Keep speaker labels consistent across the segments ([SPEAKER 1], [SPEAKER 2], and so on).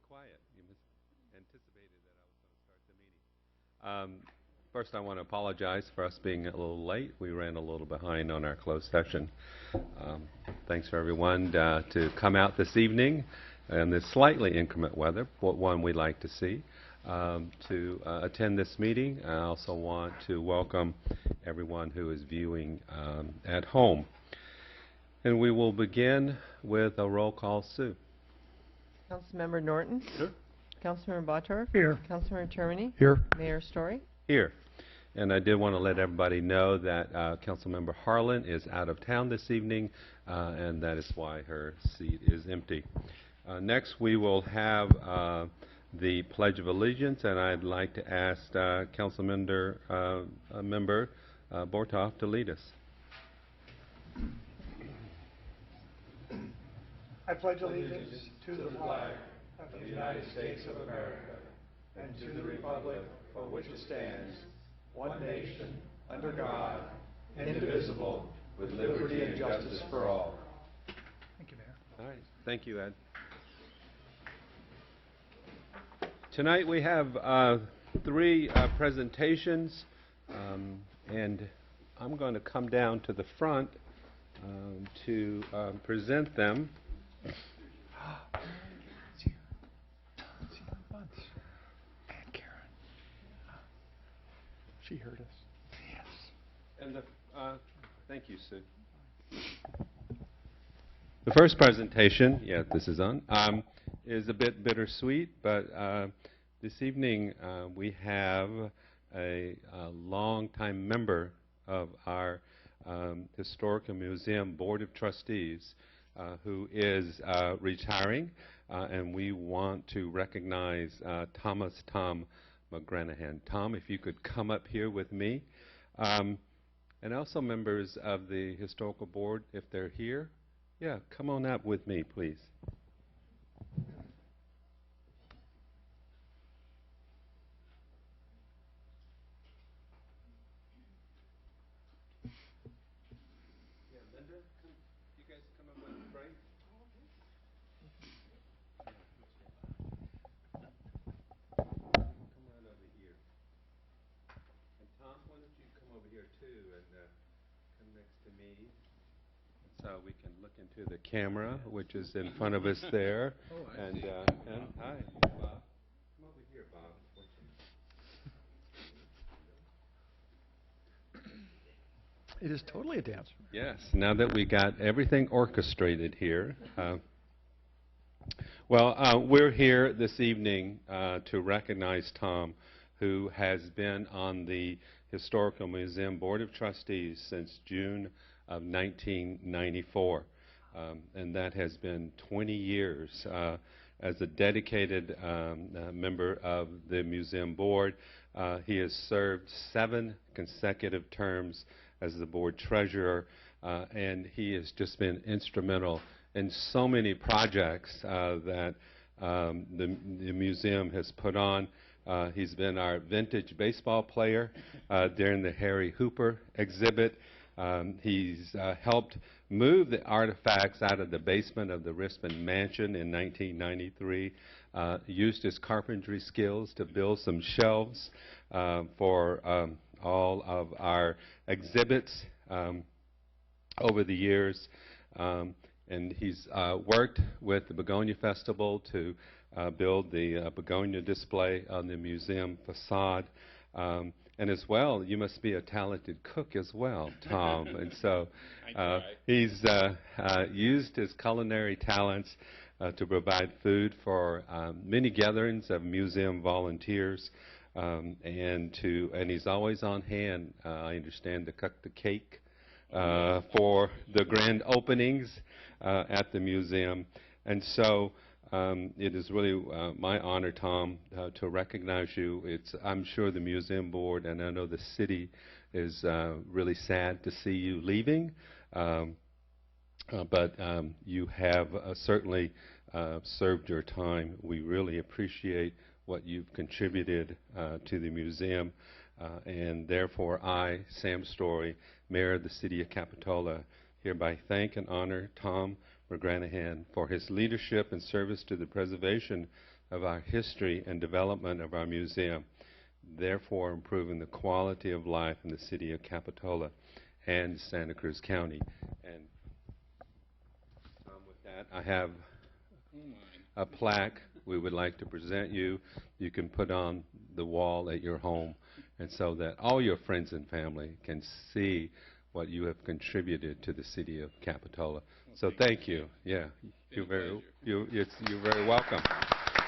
[SPEAKER 1] quiet. You anticipated that I was going to start the meeting. First, I want to apologize for us being a little late. We ran a little behind on our closed session. Thanks for everyone to come out this evening in this slightly inclement weather, one we like to see, to attend this meeting. I also want to welcome everyone who is viewing at home. And we will begin with a roll call. Sue.
[SPEAKER 2] Councilmember Norton?
[SPEAKER 1] Here.
[SPEAKER 2] Councilmember Bottorff?
[SPEAKER 3] Here.
[SPEAKER 2] Councilmember Termini?
[SPEAKER 3] Here.
[SPEAKER 2] Mayor Story?
[SPEAKER 1] Here. And I did want to let everybody know that Councilmember Harlan is out of town this evening, and that is why her seat is empty. Next, we will have the Pledge of Allegiance, and I'd like to ask Councilmember Bottorff to lead us.
[SPEAKER 3] I pledge allegiance to the flag of the United States of America and to the republic for which it stands, one nation, under God, indivisible, with liberty and justice for all. Thank you, Mayor.
[SPEAKER 1] All right. Thank you, Ed. Tonight we have three presentations, and I'm going to come down to the front to present them.
[SPEAKER 3] And Karen. She heard us. Yes.
[SPEAKER 1] And thank you, Sue. The first presentation, yeah, this is on, is a bit bittersweet, but this evening we have a longtime member of our Historical Museum Board of Trustees who is retiring, and we want to recognize Thomas Tom McGranahan. Tom, if you could come up here with me. And also members of the Historical Board, if they're here. Yeah, come on up with me, please. Yeah, Linda, you guys come up with Frank. Come right over here. And Tom, why don't you come over here too and come next to me, so we can look into the camera, which is in front of us there. Oh, I see. And hi, Bob. Come over here, Bob.
[SPEAKER 3] It is totally a dance.
[SPEAKER 1] Yes, now that we got everything orchestrated here. We're here this evening to recognize Tom, who has been on the Historical Museum Board of Trustees since June of 1994. And that has been 20 years as a dedicated member of the museum board. He has served 7 consecutive terms as the board treasurer, and he has just been instrumental in so many projects that the museum has put on. He's been our vintage baseball player during the Harry Hooper exhibit. He's helped move the artifacts out of the basement of the Rispin Mansion in 1993, used his carpentry skills to build some shelves for all of our exhibits over the years. And he's worked with the Begonia Festival to build the Begonia display on the museum facade. And as well, you must be a talented cook as well, Tom. And so he's used his culinary talents to provide food for many gatherings of museum volunteers. And he's always on hand, I understand, to cut the cake for the grand openings at the museum. And so it is really my honor, Tom, to recognize you. I'm sure the museum board, and I know the city, is really sad to see you leaving. But you have certainly served your time. We really appreciate what you've contributed to the museum. And therefore, I, Sam Story, Mayor of the City of Capitola, hereby thank and honor Tom McGranahan for his leadership and service to the preservation of our history and development of our museum, therefore improving the quality of life in the city of Capitola and Santa Cruz County. And with that, I have a plaque we would like to present you. You can put on the wall at your home, and so that all your friends and family can see what you have contributed to the city of Capitola. So thank you. Yeah, you're very welcome.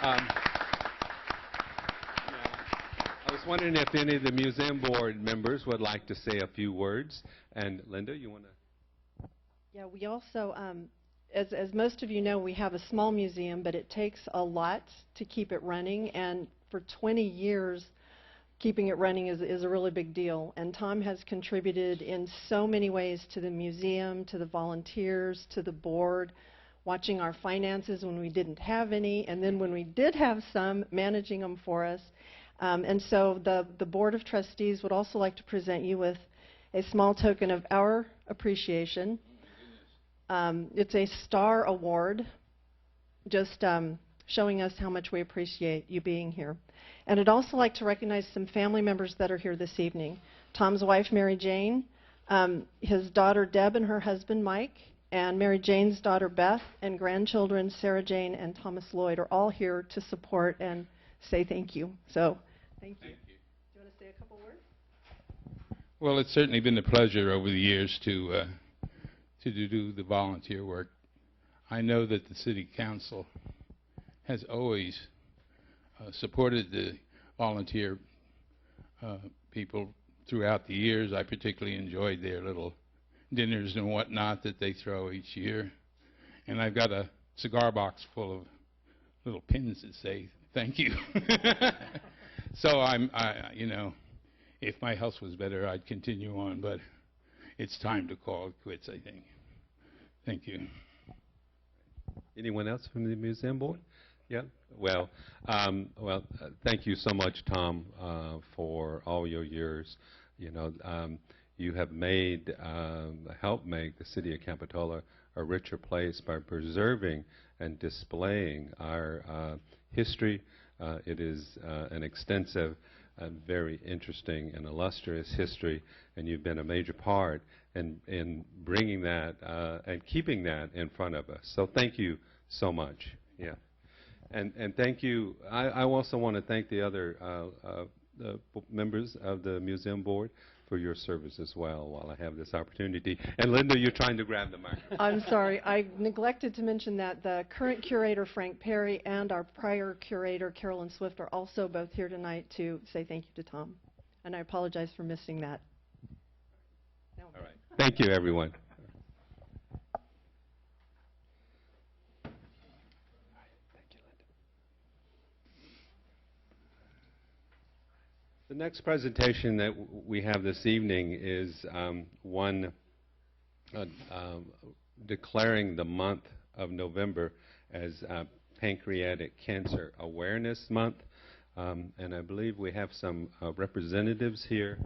[SPEAKER 1] I was wondering if any of the museum board members would like to say a few words. And Linda, you want to?
[SPEAKER 4] Yeah, we also, as most of you know, we have a small museum, but it takes a lot to keep it running. And for 20 years, keeping it running is a really big deal. And Tom has contributed in so many ways to the museum, to the volunteers, to the board, watching our finances when we didn't have any, and then when we did have some, managing them for us. And so the Board of Trustees would also like to present you with a small token of our appreciation. It's a Star Award, just showing us how much we appreciate you being here. And I'd also like to recognize some family members that are here this evening. Tom's wife, Mary Jane, his daughter, Deb, and her husband, Mike, and Mary Jane's daughter, Beth, and grandchildren, Sarah Jane and Thomas Lloyd, are all here to support and say thank you. So, thank you.
[SPEAKER 5] Thank you.
[SPEAKER 4] Do you want to say a couple words?
[SPEAKER 5] Well, it's certainly been a pleasure over the years to do the volunteer work. I know that the City Council has always supported the volunteer people throughout the years. I particularly enjoyed their little dinners and whatnot that they throw each year. And I've got a cigar box full of little pins that say thank you. So you know, if my health was better, I'd continue on, but it's time to call it quits, I think. Thank you.
[SPEAKER 1] Anyone else from the museum board? Yeah. Well, thank you so much, Tom, for all your years. You know, you have helped make the city of Capitola a richer place by preserving and displaying our history. It is an extensive, very interesting and illustrious history, and you've been a major part in bringing that and keeping that in front of us. So thank you so much. Yeah. And thank you. I also want to thank the other members of the museum board for your service as well while I have this opportunity. And Linda, you're trying to grab the microphone.
[SPEAKER 4] I'm sorry. I neglected to mention that the current curator, Frank Perry, and our prior curator, Carolyn Swift, are also both here tonight to say thank you to Tom. And I apologize for missing that.
[SPEAKER 1] All right. Thank you, everyone. The next presentation that we have this evening is one declaring the month of November as Pancreatic Cancer Awareness Month. And I believe we have some representatives here.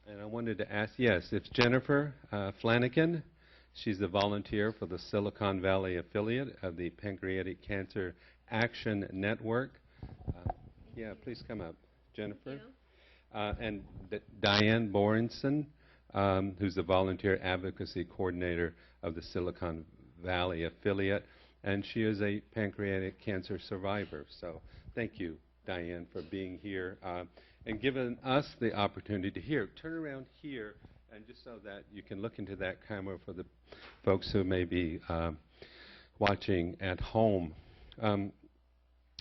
[SPEAKER 1] And I wanted to ask, yes, it's Jennifer Flanagan. She's a volunteer for the Silicon Valley affiliate of the Pancreatic Cancer Action Network. Yeah, please come up, Jennifer. And Diane Borenson, who's the Volunteer Advocacy Coordinator of the Silicon Valley affiliate, and she is a pancreatic cancer survivor. So thank you, Diane, for being here and giving us the opportunity to hear. Turn around here, and just so that you can look into that camera for the folks who may be watching at home.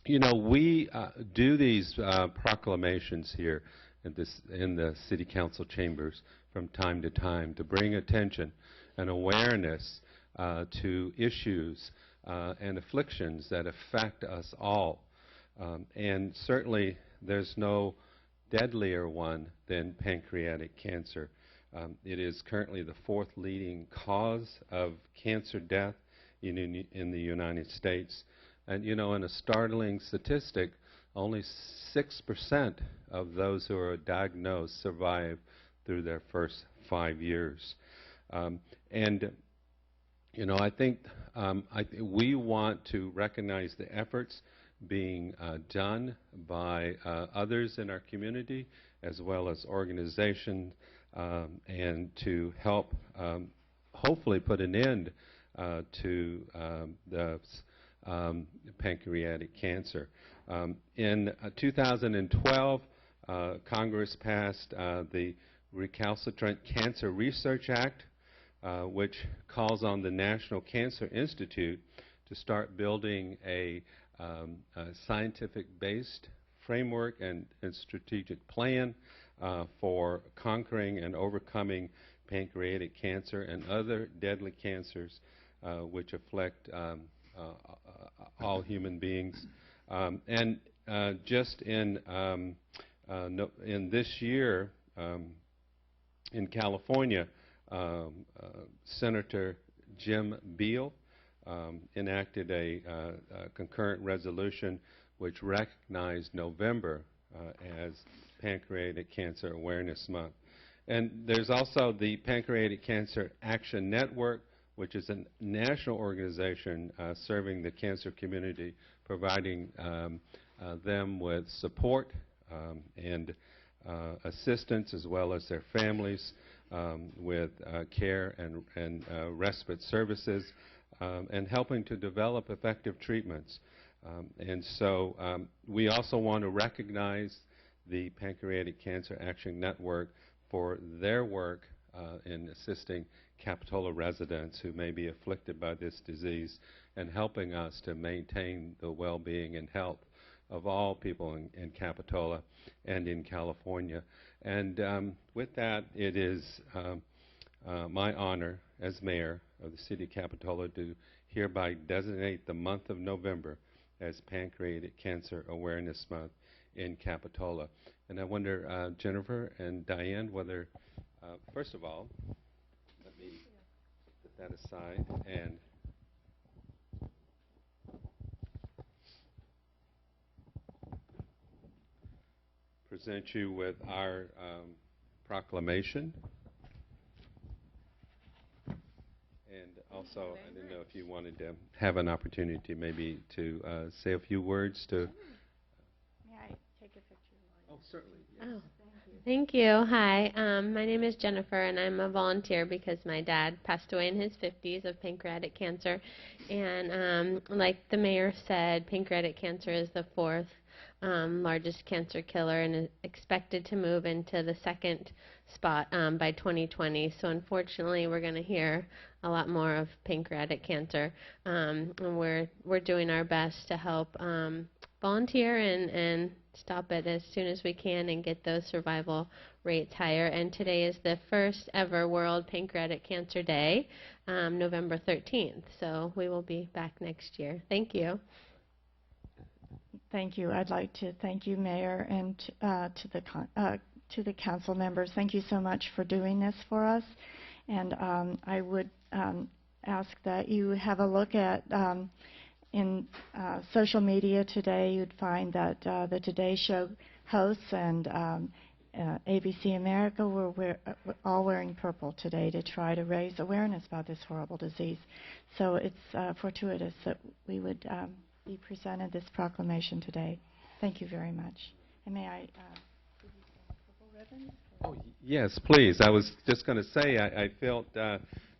[SPEAKER 1] You know, we do these proclamations here in the City Council chambers from time to time to bring attention and awareness to issues and afflictions that affect us all. And certainly there's no deadlier one than pancreatic cancer. It is currently the fourth leading cause of cancer death in the United States. And, you know, in a startling statistic, only 6% of those who are diagnosed survive through their first 5 years. And, You know, I think we want to recognize the efforts being done by others in our community as well as organizations and to help hopefully put an end to the pancreatic cancer. In 2012, Congress passed the Recalcitrant Cancer Research Act, which calls on the National Cancer Institute to start building a scientific-based framework and strategic plan for conquering and overcoming pancreatic cancer and other deadly cancers which afflict all human beings. And just in this year in California, Senator Jim Beal enacted a concurrent resolution which recognized November as Pancreatic Cancer Awareness Month. And there's also the Pancreatic Cancer Action Network, which is a national organization serving the cancer community, providing them with support and assistance, as well as their families with care and respite services, and helping to develop effective treatments. And so we also want to recognize the Pancreatic Cancer Action Network for their work in assisting Capitola residents who may be afflicted by this disease and helping us to maintain the well-being and health of all people in Capitola and in California. And with that, it is my honor as mayor of the city of Capitola to hereby designate the month of November as Pancreatic Cancer Awareness Month in Capitola. And I wonder, Jennifer and Diane, whether, first of all, let me put that aside and present you with our proclamation. And also, I didn't know if you wanted to have an opportunity maybe to say a few words to...
[SPEAKER 6] May I take a picture?
[SPEAKER 1] Oh, certainly. Yes.
[SPEAKER 7] Oh, thank you. Hi, my name is Jennifer, and I'm a volunteer because my dad passed away in his 50s of pancreatic cancer. And like the mayor said, pancreatic cancer is the fourth largest cancer killer and is expected to move into the second spot by 2020. So unfortunately, we're going to hear a lot more of pancreatic cancer. And we're doing our best to help volunteer and stop it as soon as we can and get those survival rates higher. And today is the first ever World Pancreatic Cancer Day, November 13th. So we will be back next year. Thank you.
[SPEAKER 6] Thank you. I'd like to thank you, Mayor, and to the council members. Thank you so much for doing this for us. And I would ask that you have a look at in social media today. You'd find that the Today Show hosts and ABC America were all wearing purple today to try to raise awareness about this horrible disease. So it's fortuitous that we would be presented this proclamation today. Thank you very much. And may I give you some purple ribbons?
[SPEAKER 1] Oh, yes, please. I was just going to say I felt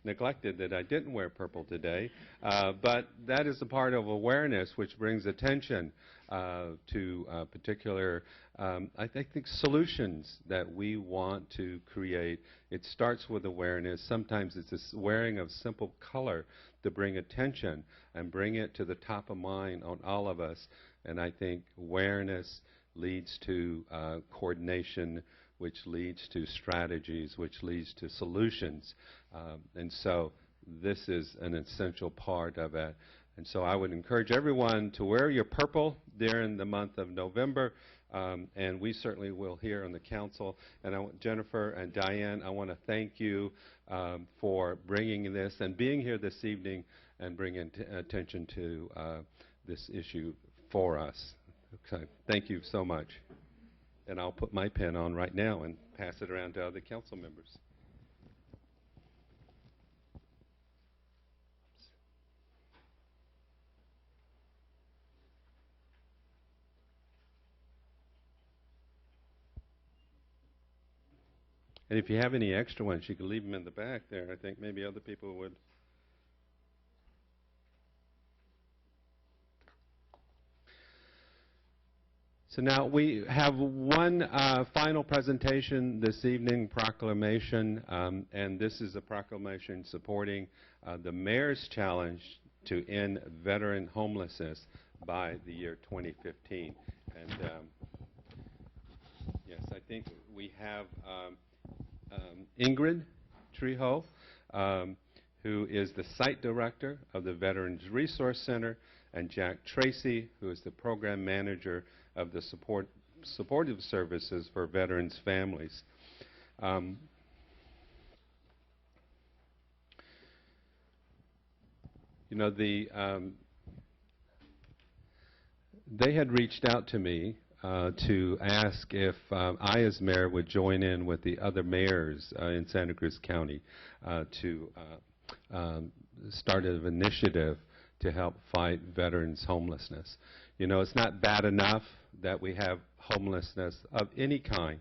[SPEAKER 1] neglected that I didn't wear purple today, but that is a part of awareness which brings attention to particular, I think, solutions that we want to create. It starts with awareness. Sometimes it's this wearing of simple color to bring attention and bring it to the top of mind on all of us. And I think awareness leads to coordination, which leads to strategies, which leads to solutions. And so this is an essential part of it. And so I would encourage everyone to wear your purple during the month of November. And we certainly will here on the council. And Jennifer and Diane, I want to thank you for bringing this and being here this evening and bringing attention to this issue for us. Okay. Thank you so much. And I'll put my pen on right now and pass it around to other council members. And if you have any extra ones, you can leave them in the back there. I think maybe other people would. So now we have one final presentation this evening, proclamation, and this is a proclamation supporting the Mayor's Challenge to end veteran homelessness by the year 2015. And yes, I think we have Ingrid Trejo, who is the site director of the Veterans Resource Center, and Jack Tracy, who is the program manager of the supportive services for veterans' families. You know, they had reached out to me to ask if I, as mayor, would join in with the other mayors in Santa Cruz County to start an initiative to help fight veterans' homelessness. You know, it's not bad enough that we have homelessness of any kind,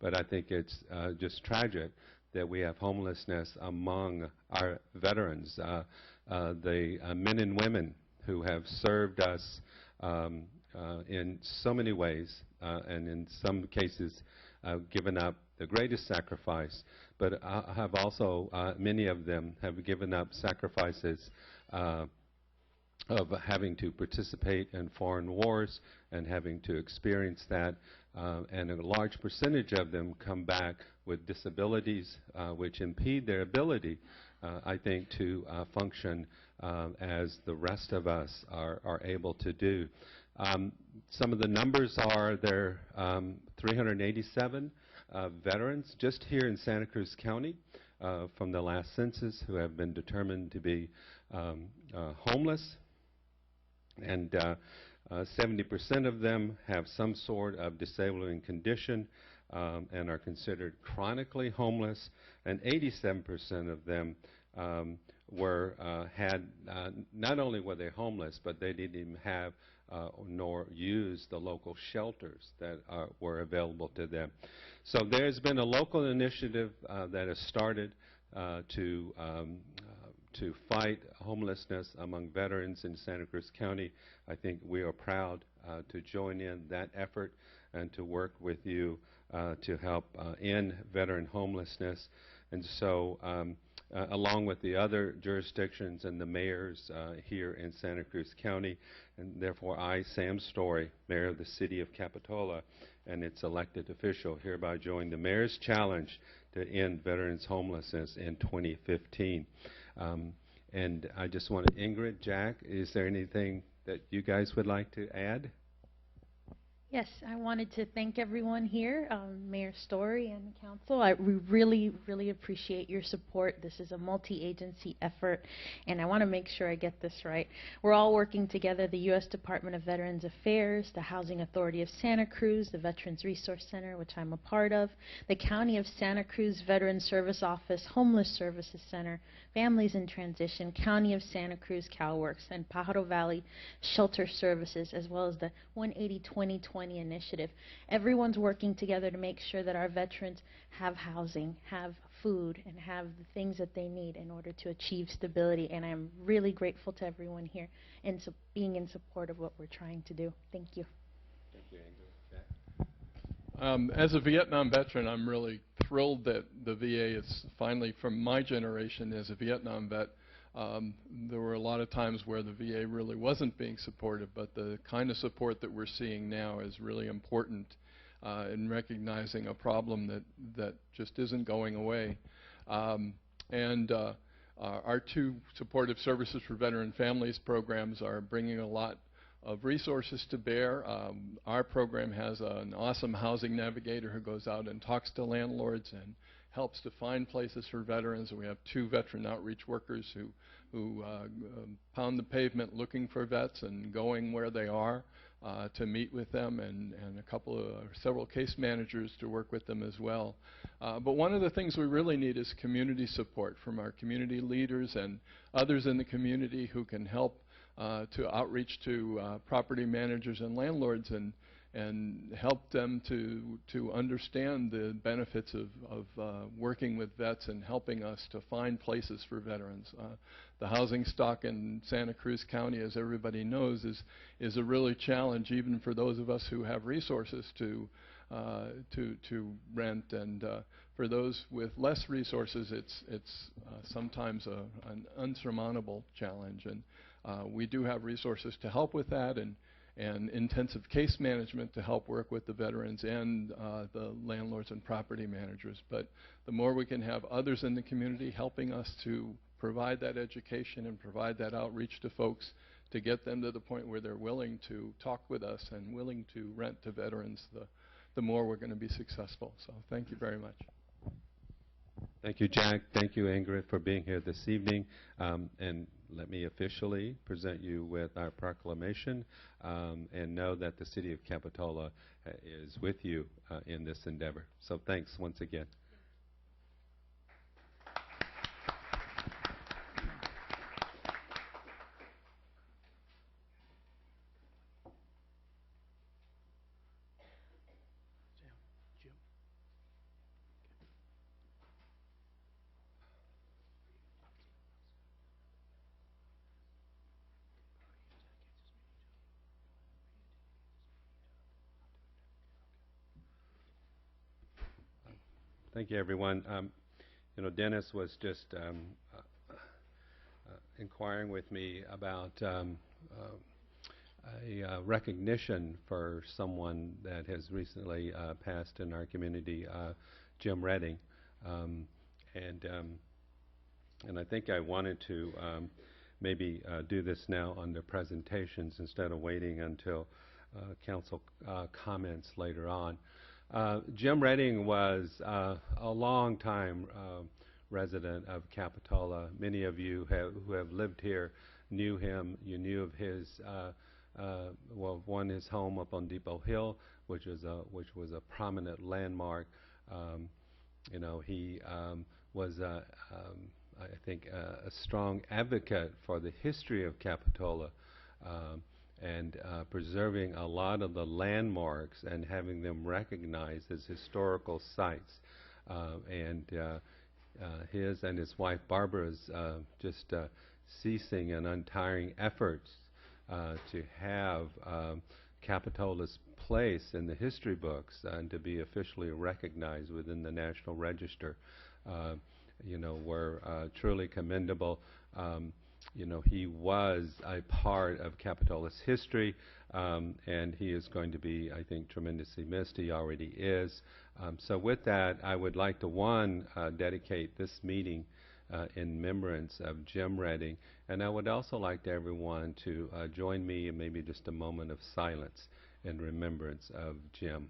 [SPEAKER 1] but I think it's just tragic that we have homelessness among our veterans, the men and women who have served us in so many ways, and in some cases given up the greatest sacrifice, but have also, many of them have given up sacrifices of having to participate in foreign wars and having to experience that, and a large percentage of them come back with disabilities which impede their ability, I think, to function as the rest of us are able to do. Some of the numbers are there 387 veterans just here in Santa Cruz County from the last census who have been determined to be homeless, and 70% of them have some sort of disabling condition and are considered chronically homeless, and 87% of them not only were they homeless, but they didn't even have nor use the local shelters that were available to them. So there's been a local initiative that has started to fight homelessness among veterans in Santa Cruz County. I think we are proud to join in that effort and to work with you to help end veteran homelessness. And so along with the other jurisdictions and the mayors here in Santa Cruz County, and therefore I, Sam Story, Mayor of the City of Capitola, and its elected official, hereby join the Mayor's Challenge to end veterans homelessness in 2015. And I just want to, Ingrid, Jack, is there anything that you guys would like to add?
[SPEAKER 8] Yes, I wanted to thank everyone here, Mayor Story and the council. We really appreciate your support. This is a multi-agency effort, and I want to make sure I get this right. We're all working together, the U.S. Department of Veterans Affairs, the Housing Authority of Santa Cruz, the Veterans Resource Center, which I'm a part of, the County of Santa Cruz Veterans Service Office, Homeless Services Center, Families in Transition, County of Santa Cruz CalWorks, and Pajaro Valley Shelter Services, as well as the 180-2020 initiative. Everyone's working together to make sure that our veterans have housing, have food, and have the things that they need in order to achieve stability. And I'm really grateful to everyone here and being in support of what we're trying to do. Thank you.
[SPEAKER 1] Thank you, Ingrid. Jack?
[SPEAKER 9] As a Vietnam veteran, I'm really thrilled that the VA is finally, from my generation as a Vietnam vet, there were a lot of times where the VA really wasn't being supportive, but the kind of support that we're seeing now is really important in recognizing a problem that just isn't going away. Our two supportive services for veteran families programs are bringing a lot of resources to bear. Our program has an awesome housing navigator who goes out and talks to landlords and helps to find places for veterans. And we have two veteran outreach workers who pound the pavement looking for vets and going where they are to meet with them, and several case managers to work with them as well. But one of the things we really need is community support from our community leaders and others in the community who can help to outreach to property managers and landlords and help them to understand the benefits of working with vets and helping us to find places for veterans. The housing stock in Santa Cruz County, as everybody knows, is a really challenge even for those of us who have resources to rent, and for those with less resources, it's sometimes an unsurmountable challenge. And we do have resources to help with that, and intensive case management to help work with the veterans and the landlords and property managers. But the more we can have others in the community helping us to provide that education and provide that outreach to folks to get them to the point where they're willing to talk with us and willing to rent to veterans, the more we're going to be successful. So thank you very much.
[SPEAKER 1] Thank you, Jack. Thank you, Ingrid, for being here this evening. And let me officially present you with our proclamation, and know that the City of Capitola is with you in this endeavor. So thanks once again. Thank you, everyone. You know, Dennis was just inquiring with me about a recognition for someone that has recently passed in our community, Jim Redding. And I think I wanted to maybe do this now under presentations instead of waiting until council comments later on. Jim Redding was a long-time resident of Capitola. Many of you who have lived here knew him. You knew of his, well, one, his home up on Depot Hill, which was a prominent landmark. You know, he was, I think, a strong advocate for the history of Capitola. And preserving a lot of the landmarks and having them recognized as historical sites. His and his wife Barbara's just ceasing and untiring efforts to have Capitola's place in the history books and to be officially recognized within the National Register, you know, were truly commendable. You know, he was a part of Capitola's history, and he is going to be, I think, tremendously missed. He already is. So with that, I would like to, dedicate this meeting in remembrance of Jim Redding, and I would also like everyone to join me in maybe just a moment of silence in remembrance of Jim.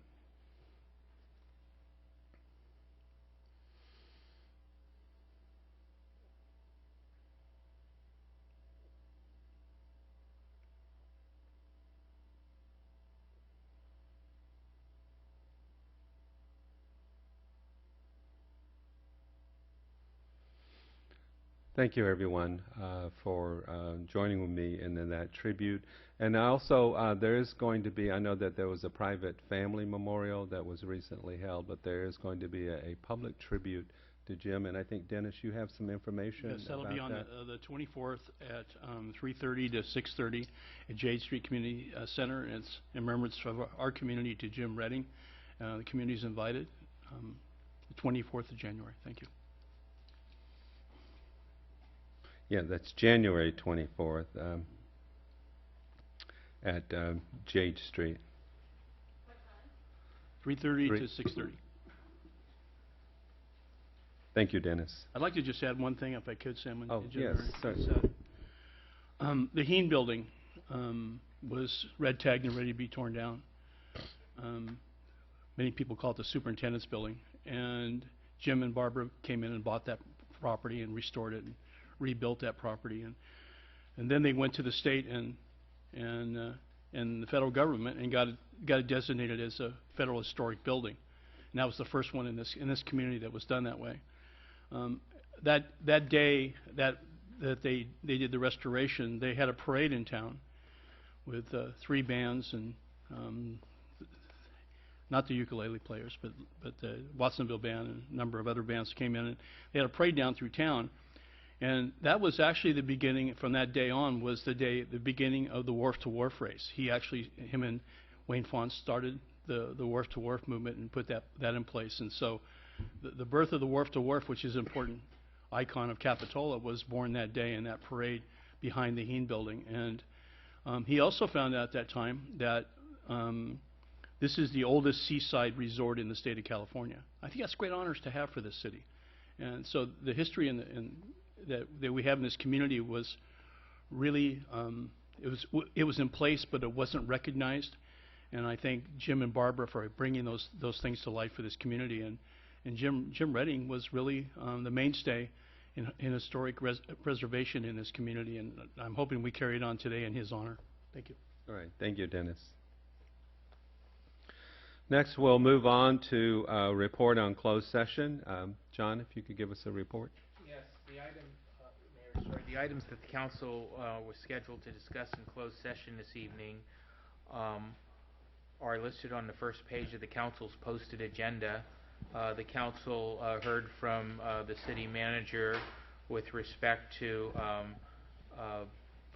[SPEAKER 1] Thank you, everyone, for joining with me in that tribute. And also, there is going to be, I know that there was a private family memorial that was recently held, but there is going to be a public tribute to Jim. And I think, Dennis, you have some information.
[SPEAKER 10] Yes, that'll
[SPEAKER 1] about
[SPEAKER 10] be on
[SPEAKER 1] that.
[SPEAKER 10] the 24th at 3:30 to 6:30 at Jade Street Community Center. And it's in remembrance of our community to Jim Redding. The community is invited. The 24th of January. Thank you.
[SPEAKER 1] Yeah, that's January 24th at Jade Street.
[SPEAKER 10] 3:30 to 6:30.
[SPEAKER 1] Thank you, Dennis.
[SPEAKER 10] I'd like to just add one thing, if I could, Sam.
[SPEAKER 1] Oh,
[SPEAKER 10] Jim
[SPEAKER 1] yes,
[SPEAKER 10] already
[SPEAKER 1] certainly.
[SPEAKER 10] said. The Heen building was red tagged and ready to be torn down. Many people call it the superintendent's building. And Jim and Barbara came in and bought that property and restored it and rebuilt that property. And then they went to the state and the federal government and got it designated as a federal historic building. And that was the first one in this community that was done that way. That day that they did the restoration, they had a parade in town with 3 bands and not the ukulele players, but the Watsonville Band and a number of other bands came in, and they had a parade down through town. And that was actually the beginning, from that day on, was the beginning of the Wharf to Wharf race. Him and Wayne Font started the Wharf to Wharf movement and put that in place. And so the birth of the Wharf to Wharf, which is an important icon of Capitola, was born that day in that parade behind the Heen building. And he also found out at that time that this is the oldest seaside resort in the state of California. I think that's great honors to have for this city. And so the history that we have in this community was really, it was in place, but it wasn't recognized. And I thank Jim and Barbara for bringing those things to life for this community. And Jim Redding was really the mainstay in historic preservation in this community, and I'm hoping we carry it on today in his honor. Thank you.
[SPEAKER 1] All right, thank you, Dennis. Next, we'll move on to a report on closed session. John, if you could give us a report.
[SPEAKER 11] Yes, the items that the council was scheduled to discuss in closed session this evening are listed on the first page of the council's posted agenda. The council heard from the city manager with respect to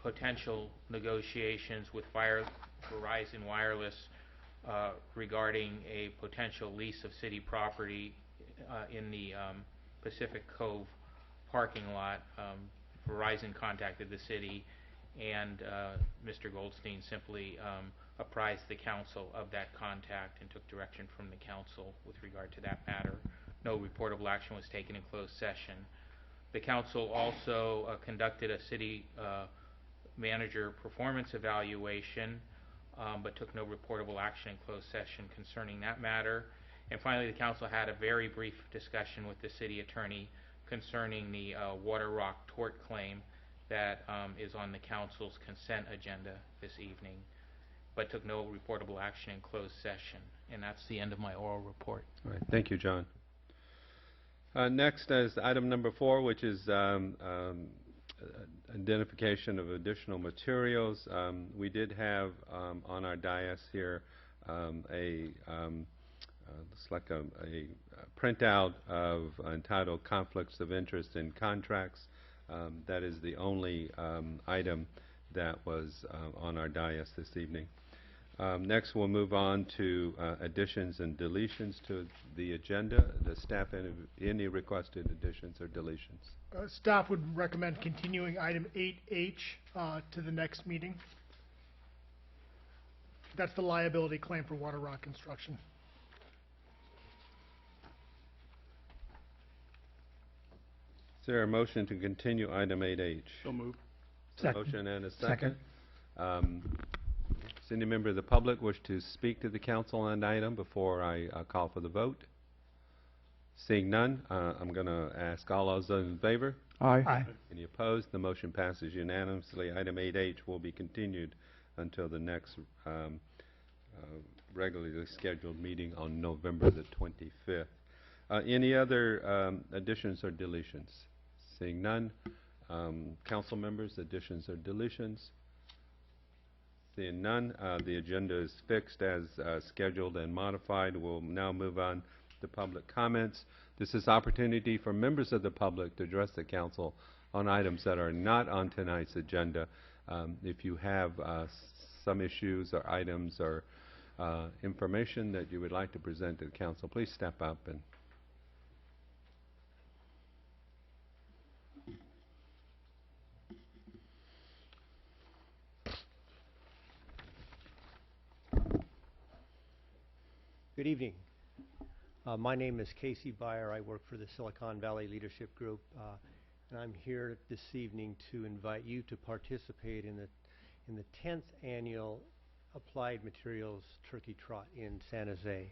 [SPEAKER 11] potential negotiations with Verizon Wireless regarding a potential lease of city property in the Pacific Cove parking lot. Verizon contacted the city, and Mr. Goldstein simply apprised the council of that contact and took direction from the council with regard to that matter. No reportable action was taken in closed session. The council also conducted a city manager performance evaluation, but took no reportable action in closed session concerning that matter. And finally, the council had a very brief discussion with the city attorney concerning the Water Rock tort claim that is on the council's consent agenda this evening, but took no reportable action in closed session. And that's the end of my oral report.
[SPEAKER 1] All right, thank you, John. Next is item number 4, which is identification of additional materials. We did have on our dais here looks like a printout of entitled Conflicts of Interest in Contracts. That is the only item that was on our dais this evening. Next, we'll move on to additions and deletions to the agenda. Does staff have any requested additions or deletions?
[SPEAKER 12] Staff would recommend continuing item 8H to the next meeting. That's the liability claim for Water Rock Construction.
[SPEAKER 1] Is there a motion to continue item 8H?
[SPEAKER 10] So moved.
[SPEAKER 1] Motion and a second. Does any member of the public wish to speak to the council on the item before I call for the vote? Seeing none, I'm going to ask all those in favor.
[SPEAKER 3] Aye.
[SPEAKER 1] Any opposed? The motion passes unanimously. Item 8H will be continued until the next regularly scheduled meeting on November the 25th. Any other additions or deletions? Seeing none, council members, additions or deletions? Seeing none, the agenda is fixed as scheduled and modified. We'll now move on to public comments. This is opportunity for members of the public to address the council on items that are not on tonight's agenda. If you have some issues or items or information that you would like to present to the council, please step up and
[SPEAKER 13] Good evening. My name is Casey Beyer. I work for the Silicon Valley Leadership Group, and I'm here this evening to invite you to participate in the 10th annual Applied Materials Turkey Trot in San Jose.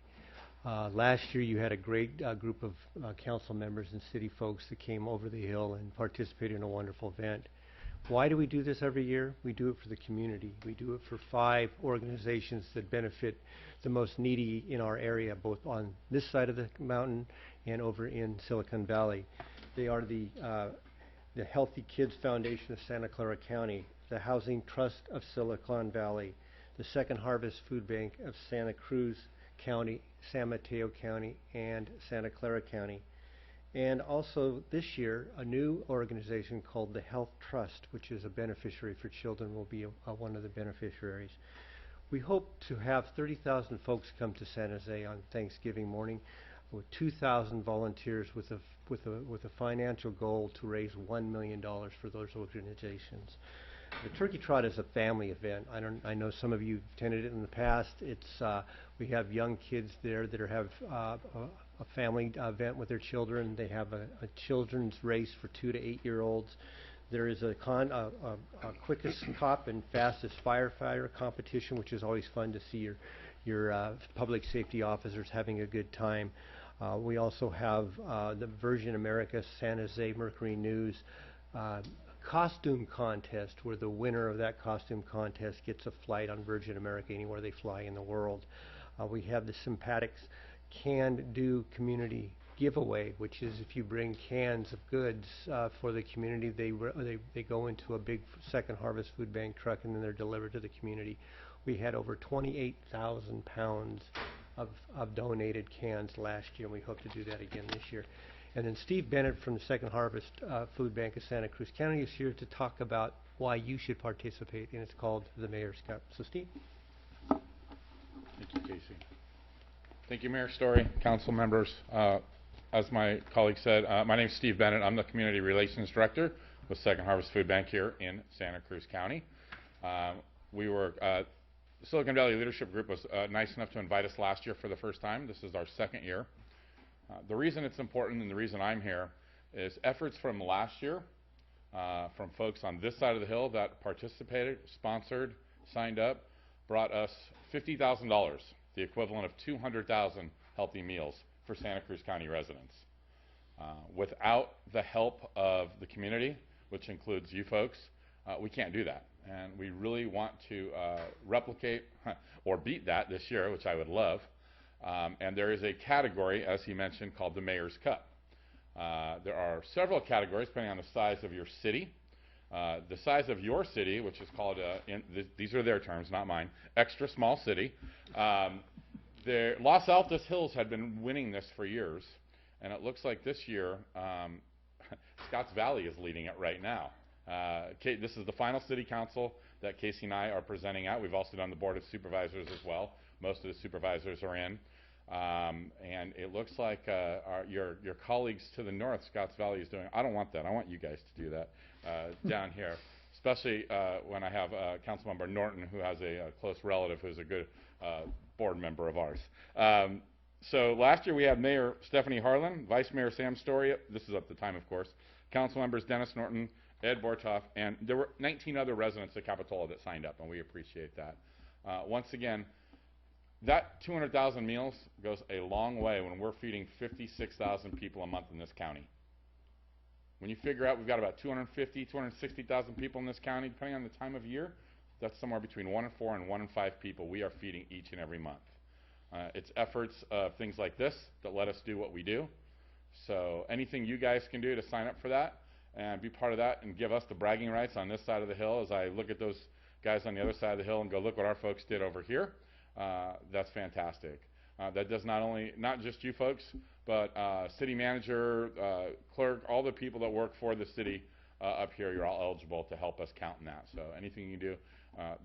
[SPEAKER 13] Last year you had a great group of council members and city folks that came over the hill and participated in a wonderful event. Why do we do this every year? We do it for the community. We do it for 5 organizations that benefit the most needy in our area, both on this side of the mountain and over in Silicon Valley. They are the Healthy Kids Foundation of Santa Clara County, the Housing Trust of Silicon Valley, the Second Harvest Food Bank of Santa Cruz County, San Mateo County, and Santa Clara County. And also this year, a new organization called the Health Trust, which is a beneficiary for children, will be one of the beneficiaries. We hope to have 30,000 folks come to San Jose on Thanksgiving morning, with 2,000 volunteers with a financial goal to raise $1 million for those organizations. The Turkey Trot is a family event. I know some of you attended it in the past. We have young kids there that have a family event with their children. They have a children's race for 2 to 8-year-olds. There is a quickest cop and fastest firefighter competition, which is always fun to see your public safety officers having a good time. We also have the Virgin America San Jose Mercury News costume contest, where the winner of that costume contest gets a flight on Virgin America anywhere they fly in the world. We have the Sympatics Can Do community giveaway, which is if you bring cans of goods for the community, they go into a big Second Harvest Food Bank truck and then they're delivered to the community. We had over 28,000 pounds of donated cans last year, and we hope to do that again this year. And then Steve Bennett from the Second Harvest Food Bank of Santa Cruz County is here to talk about why you should participate, and it's called the Mayor's Cup. So Steve.
[SPEAKER 14] Thank you, Casey. Thank you, Mayor Story, council members. As my colleague said, my name is Steve Bennett. I'm the Community Relations Director with Second Harvest Food Bank here in Santa Cruz County. The Silicon Valley Leadership Group was nice enough to invite us last year for the first time. This is our second year. The reason it's important and the reason I'm here is efforts from last year from folks on this side of the hill that participated, sponsored, signed up, brought us $50,000, the equivalent of 200,000 healthy meals for Santa Cruz County residents. Without the help of the community, which includes you folks, we can't do that. And we really want to replicate or beat that this year, which I would love. And there is a category, as he mentioned, called the Mayor's Cup. There are several categories depending on the size of your city. The size of your city, which is called, these are their terms, not mine, extra small city. Los Altos Hills had been winning this for years, and it looks like this year Scotts Valley is leading it right now. This is the final city council that Casey and I are presenting at. We've also done the Board of Supervisors as well. Most of the supervisors are in. And it looks like your colleagues to the north, Scotts Valley, is doing. I don't want that. I want you guys to do that down here, especially when I have Councilmember Norton, who has a close relative who's a good board member of ours. So last year we had Mayor Stephanie Harlan, Vice Mayor Sam Story. This is at the time, of course. Council members Dennis Norton, Ed Bortoff, and there were 19 other residents of Capitola that signed up, and we appreciate that. Once again, that 200,000 meals goes a long way when we're feeding 56,000 people a month in this county. When you figure out we've got about 250, 260,000 people in this county, depending on the time of year, that's somewhere between 1 in 4 and 1 in 5 people we are feeding each and every month. It's efforts of things like this that let us do what we do. So anything you guys can do to sign up for that and be part of that and give us the bragging rights on this side of the hill as I look at those guys on the other side of the hill and go, look what our folks did over here. That's fantastic. That does not just you folks, but city manager, clerk, all the people that work for the city up here, you're all eligible to help us count in that. So anything you do,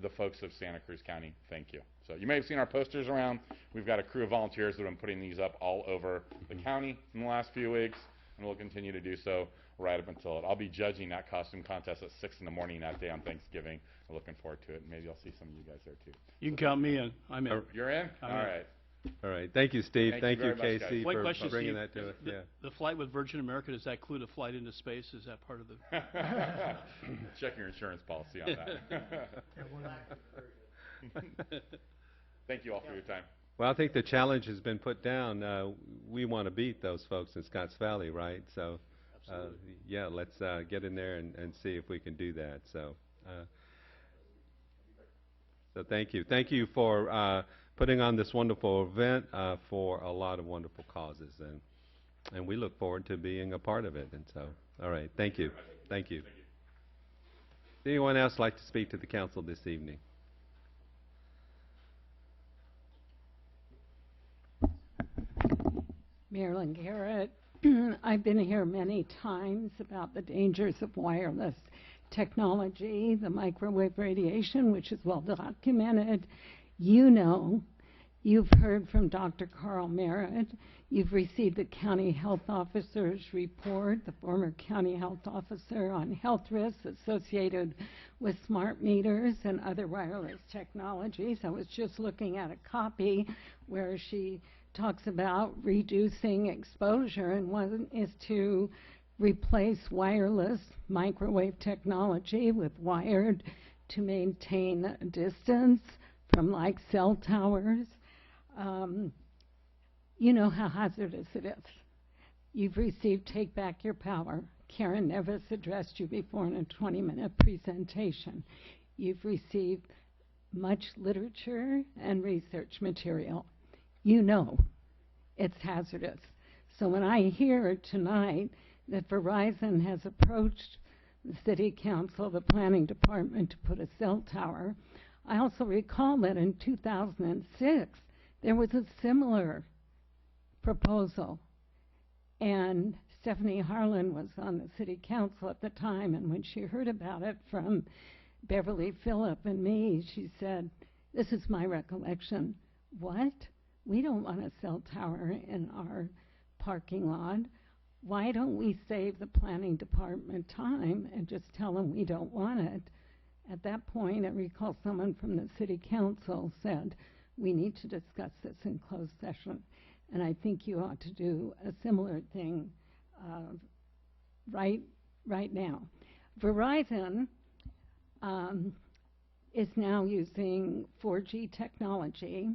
[SPEAKER 14] the folks of Santa Cruz County, thank you. So you may have seen our posters around. We've got a crew of volunteers that have been putting these up all over the county in the last few weeks, and we'll continue to do so right up until it. I'll be judging that costume contest at 6 in the morning that day on Thanksgiving. I'm looking forward to it. Maybe I'll see some of you guys there too.
[SPEAKER 10] You can count me in. I'm in.
[SPEAKER 14] You're in?
[SPEAKER 10] I'm
[SPEAKER 14] all
[SPEAKER 10] in.
[SPEAKER 14] right.
[SPEAKER 1] All right. Thank you, Steve.
[SPEAKER 14] Thank you
[SPEAKER 1] Thank
[SPEAKER 14] very
[SPEAKER 1] you,
[SPEAKER 14] much,
[SPEAKER 1] Casey,
[SPEAKER 10] One
[SPEAKER 1] for
[SPEAKER 10] question,
[SPEAKER 1] bringing
[SPEAKER 10] Steve.
[SPEAKER 1] that to us. Yeah.
[SPEAKER 10] The flight with Virgin America, does that include a flight into space? Is that part of the...
[SPEAKER 14] Check your insurance policy on that. Thank you all for your time.
[SPEAKER 1] Well, I think the challenge has been put down. We want to beat those folks in Scotts Valley, right? So, yeah, let's get in there and see if we can do that. So, so thank you. Thank you for putting on this wonderful event for a lot of wonderful causes, and we look forward to being a part of it. And so, all right, thank you. Thank you. Does anyone else like to speak to the council this evening?
[SPEAKER 15] Marilyn Garrett. I've been here many times about the dangers of wireless technology, the microwave radiation, which is well documented. You know, you've heard from Dr. Carl Merritt. You've received the county health officer's report, the former county health officer, on health risks associated with smart meters and other wireless technologies. I was just looking at a copy where she talks about reducing exposure, and one is to replace wireless microwave technology with wired to maintain a distance from, like, cell towers. You know how hazardous it is. You've received Take Back Your Power. Karen Nevis addressed you before in a 20-minute presentation. You've received much literature and research material. You know it's hazardous. So when I hear tonight that Verizon has approached the City Council, the Planning Department, to put a cell tower, I also recall that in 2006 there was a similar proposal, and Stephanie Harlan was on the City Council at the time, and when she heard about it from Beverly Phillip and me, she said, this is my recollection, what? We don't want a cell tower in our parking lot. Why don't we save the Planning Department time and just tell them we don't want it? At that point, I recall someone from the City Council said, we need to discuss this in closed session. And I think you ought to do a similar thing right now. Verizon is now using 4G technology.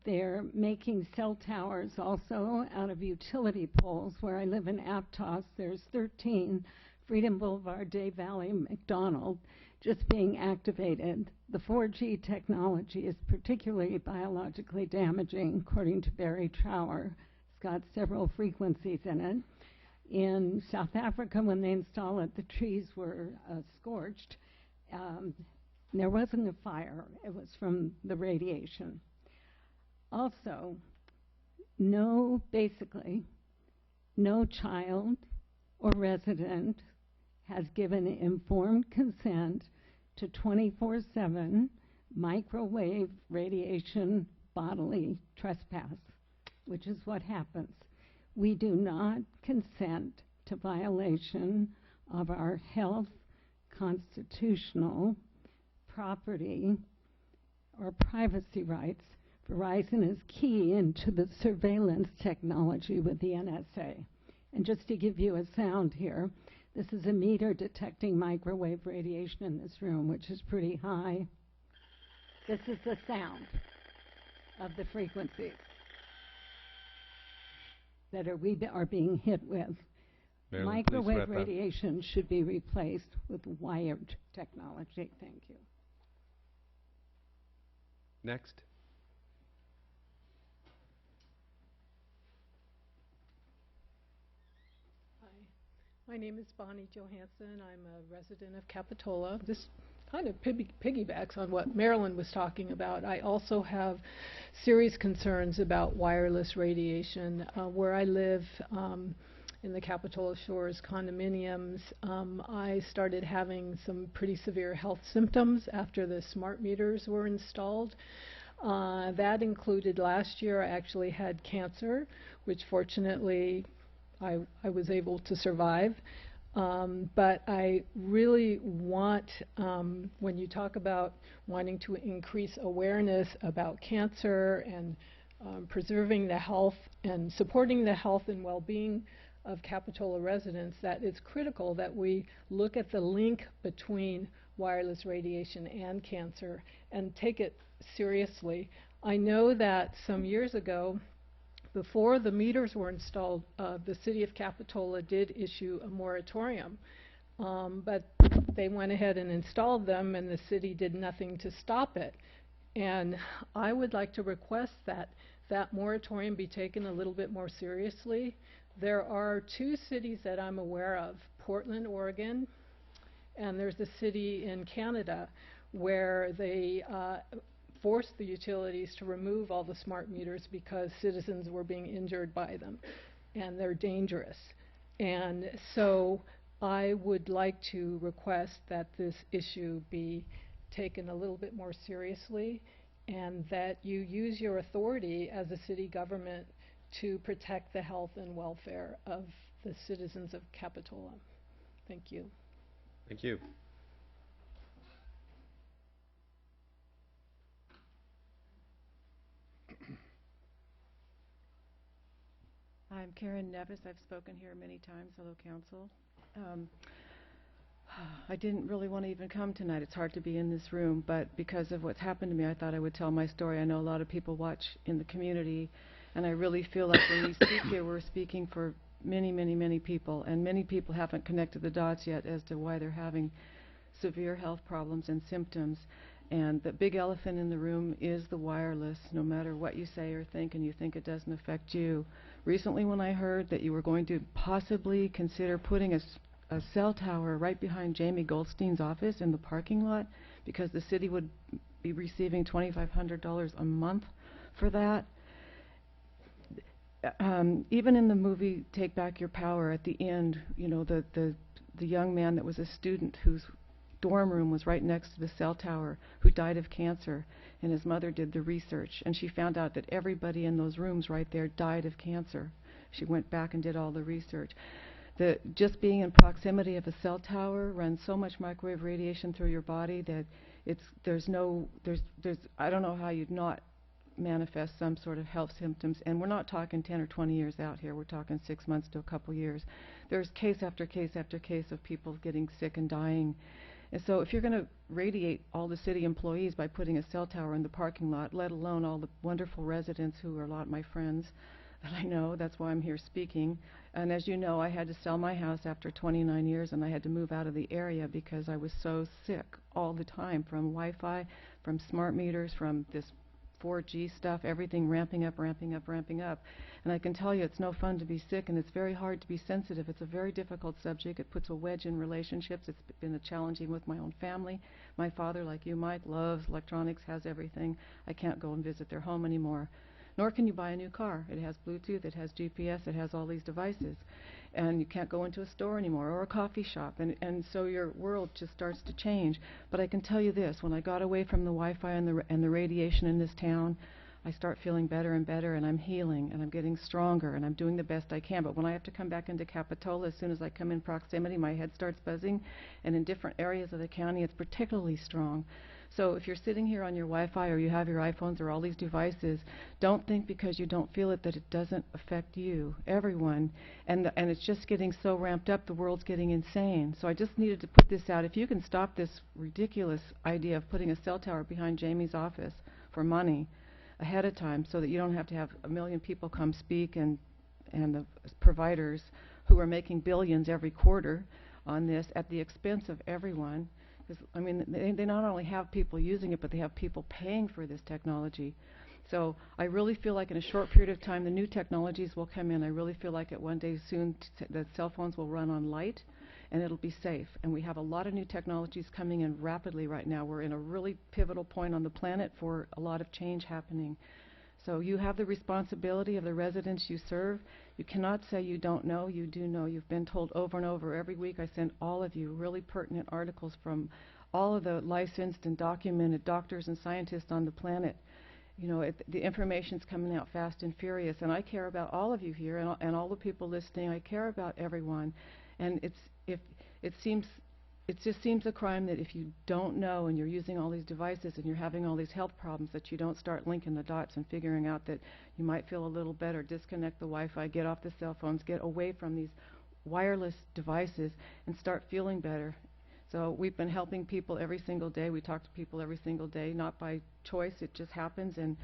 [SPEAKER 15] They're making cell towers also out of utility poles. Where I live in Aptos, there's 13, Freedom Boulevard, Day Valley, McDonald, just being activated. The 4G technology is particularly biologically damaging, according to Barry Trower. It's got several frequencies in it. In South Africa, when they installed it, the trees were scorched. There wasn't a fire. It was from the radiation. Also, basically, no child or resident has given informed consent to 24/7 microwave radiation bodily trespass, which is what happens. We do not consent to violation of our health, constitutional, property, or privacy rights. Verizon is key into the surveillance technology with the NSA. And just to give you a sound here, this is a meter detecting microwave radiation in this room, which is pretty high. This is the sound of the frequencies that we are being hit with.
[SPEAKER 1] Marilyn,
[SPEAKER 15] Microwave radiation should be replaced with wired technology. Thank you.
[SPEAKER 1] Next.
[SPEAKER 16] My name is Bonnie Johansson. I'm a resident of Capitola. This kind of piggybacks on what Marilyn was talking about. I also have serious concerns about wireless radiation. Where I live in the Capitola Shores condominiums, I started having some pretty severe health symptoms after the smart meters were installed. That included last year I actually had cancer, which fortunately I was able to survive. But I really want, when you talk about wanting to increase awareness about cancer and preserving the health and supporting the health and well-being of Capitola residents, that it's critical that we look at the link between wireless radiation and cancer and take it seriously. I know that some years ago, before the meters were installed, the city of Capitola did issue a moratorium, but they went ahead and installed them, and the city did nothing to stop it. And I would like to request that that moratorium be taken a little bit more seriously. There are two cities that I'm aware of, Portland, Oregon, and there's a city in Canada where they forced the utilities to remove all the smart meters because citizens were being injured by them. and they're dangerous. And so I would like to request that this issue be taken a little bit more seriously, and that you use your authority as a city government to protect the health and welfare of the citizens of Capitola. Thank you.
[SPEAKER 1] Thank you.
[SPEAKER 17] I'm Karen Nevis. I've spoken here many times. Hello, Council. I didn't really want to even come tonight. It's hard to be in this room, but because of what's happened to me, I thought I would tell my story. I know a lot of people watch in the community, and I really feel like when we speak here, we're speaking for many, many, many people, and many people haven't connected the dots yet as to why they're having severe health problems and symptoms. And the big elephant in the room is the wireless, no matter what you say or think, and you think it doesn't affect you. Recently, when I heard that you were going to possibly consider putting a cell tower right behind Jamie Goldstein's office in the parking lot, because the city would be receiving $2,500 a month for that. Even in the movie Take Back Your Power, at the end, you know, the young man that was a student whose dorm room was right next to the cell tower, who died of cancer, and his mother did the research, and she found out that everybody in those rooms right there died of cancer. She went back and did all the research. Just being in proximity of a cell tower runs so much microwave radiation through your body that I don't know how you'd not manifest some sort of health symptoms. And we're not talking 10 or 20 years out here. We're talking 6 months to a couple years. There's case after case after case of people getting sick and dying. And so if you're going to radiate all the city employees by putting a cell tower in the parking lot, let alone all the wonderful residents who are a lot of my friends that I know, that's why I'm here speaking. And as you know, I had to sell my house after 29 years, and I had to move out of the area because I was so sick all the time, from Wi-Fi, from smart meters, from this 4G stuff, everything ramping up, ramping up, ramping up. And I can tell you it's no fun to be sick, and it's very hard to be sensitive. It's a very difficult subject. It puts a wedge in relationships. It's been a challenging with my own family. My father, like you, Mike, loves electronics, has everything. I can't go and visit their home anymore. Nor can you buy a new car. It has Bluetooth, it has GPS, it has all these devices. And you can't go into a store anymore or a coffee shop. And so your world just starts to change. But I can tell you this, when I got away from the Wi-Fi and the radiation in this town, I start feeling better and better, and I'm healing, and I'm getting stronger, and I'm doing the best I can. But when I have to come back into Capitola, as soon as I come in proximity, my head starts buzzing. And in different areas of the county, it's particularly strong. So if you're sitting here on your Wi-Fi or you have your iPhones or all these devices, don't think because you don't feel it that it doesn't affect you, everyone. And it's just getting so ramped up, the world's getting insane. So I just needed to put this out. If you can stop this ridiculous idea of putting a cell tower behind Jamie's office for money ahead of time so that you don't have to have a million people come speak and the providers who are making billions every quarter on this at the expense of everyone. I mean, they not only have people using it, but they have people paying for this technology. So I really feel like in a short period of time, the new technologies will come in. I really feel like one day soon that cell phones will run on light, and it'll be safe. And we have a lot of new technologies coming in rapidly right now. We're in a really pivotal point on the planet for a lot of change happening. So you have the responsibility of the residents you serve. You cannot say you don't know. You do know. You've been told over and over. Every week I send all of you really pertinent articles from all of the licensed and documented doctors and scientists on the planet. You know, the information's coming out fast and furious, and I care about all of you here and all the people listening. I care about everyone. And it just seems a crime that if you don't know and you're using all these devices and you're having all these health problems, that you don't start linking the dots and figuring out that you might feel a little better, disconnect the Wi-Fi, get off the cell phones, get away from these wireless devices and start feeling better. So we've been helping people every single day. We talk to people every single day, not by choice. It just happens, and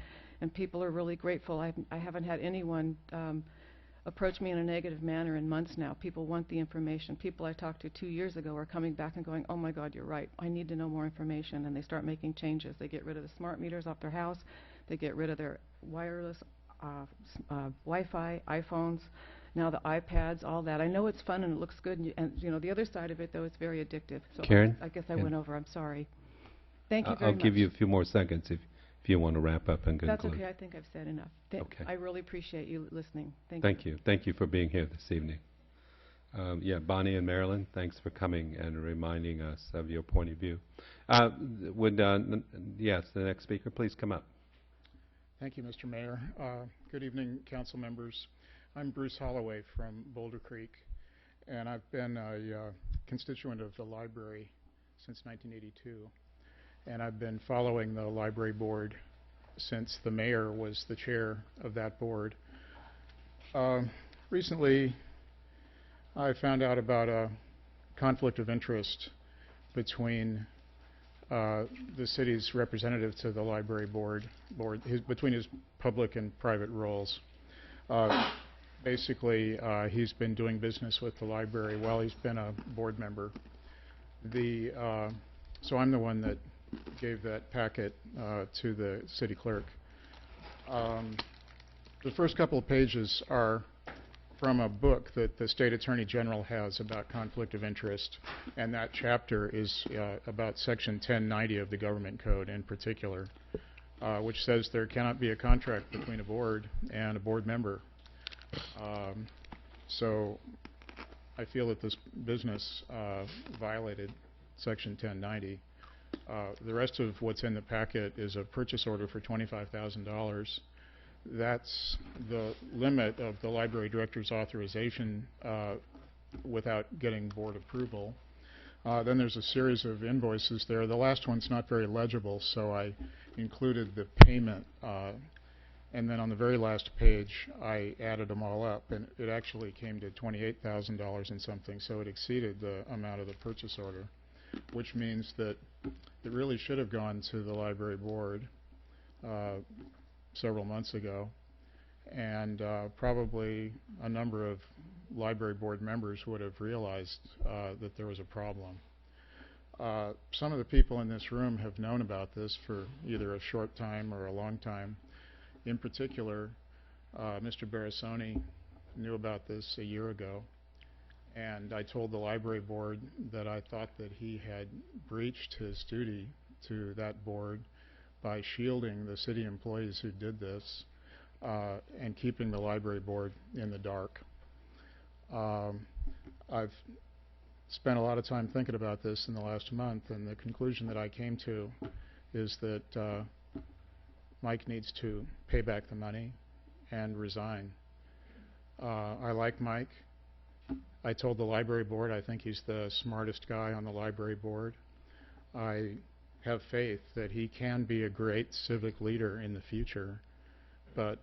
[SPEAKER 17] people are really grateful. I haven't had anyone approach me in a negative manner in months now. People want the information. People I talked to 2 years ago are coming back and going, oh my God, you're right. I need to know more information. And they start making changes. They get rid of the smart meters off their house. They get rid of their wireless Wi-Fi, iPhones, now the iPads, all that. I know it's fun and it looks good. And you know, the other side of it, though, it's very addictive. So
[SPEAKER 1] Karen?
[SPEAKER 17] I guess I went over. I'm sorry. Thank you very
[SPEAKER 1] I'll
[SPEAKER 17] much.
[SPEAKER 1] give you a few more seconds if you want to wrap up and
[SPEAKER 17] That's
[SPEAKER 1] conclude.
[SPEAKER 17] okay. I think I've said enough.
[SPEAKER 1] Okay.
[SPEAKER 17] I really appreciate you listening.
[SPEAKER 1] Thank you. Thank you for being here this evening. Yeah, Bonnie and Marilyn, thanks for coming and reminding us of your point of view. Yes, the next speaker, please come up.
[SPEAKER 18] Thank you, Mr. Mayor. Good evening, council members. I'm Bruce Holloway from Boulder Creek, and I've been a constituent of the library since 1982. And I've been following the library board since the mayor was the chair of that board. Recently, I found out about a conflict of interest between the city's representative to the library board, between his public and private roles. Basically, he's been doing business with the library while he's been a board member. So I'm the one that gave that packet to the city clerk. The first couple of pages are from a book that the State Attorney General has about conflict of interest, and that chapter is about Section 1090 of the Government Code in particular, which says there cannot be a contract between a board and a board member. So I feel that this business violated Section 1090. The rest of what's in the packet is a purchase order for $25,000. That's the limit of the library director's authorization without getting board approval. Then there's a series of invoices there. The last one's not very legible, so I included the payment. And then on the very last page, I added them all up, and it actually came to $28,000 and something, so it exceeded the amount of the purchase order, which means that it really should have gone to the library board several months ago, and probably a number of library board members would have realized that there was a problem. Some of the people in this room have known about this for either a short time or a long time. In particular, Mr. Barasoni knew about this a year ago, and I told the library board that I thought that he had breached his duty to that board by shielding the city employees who did this and keeping the library board in the dark. I've spent a lot of time thinking about this in the last month, and the conclusion that I came to is that Mike needs to pay back the money and resign. I like Mike. I told the library board I think he's the smartest guy on the library board. I have faith that he can be a great civic leader in the future, but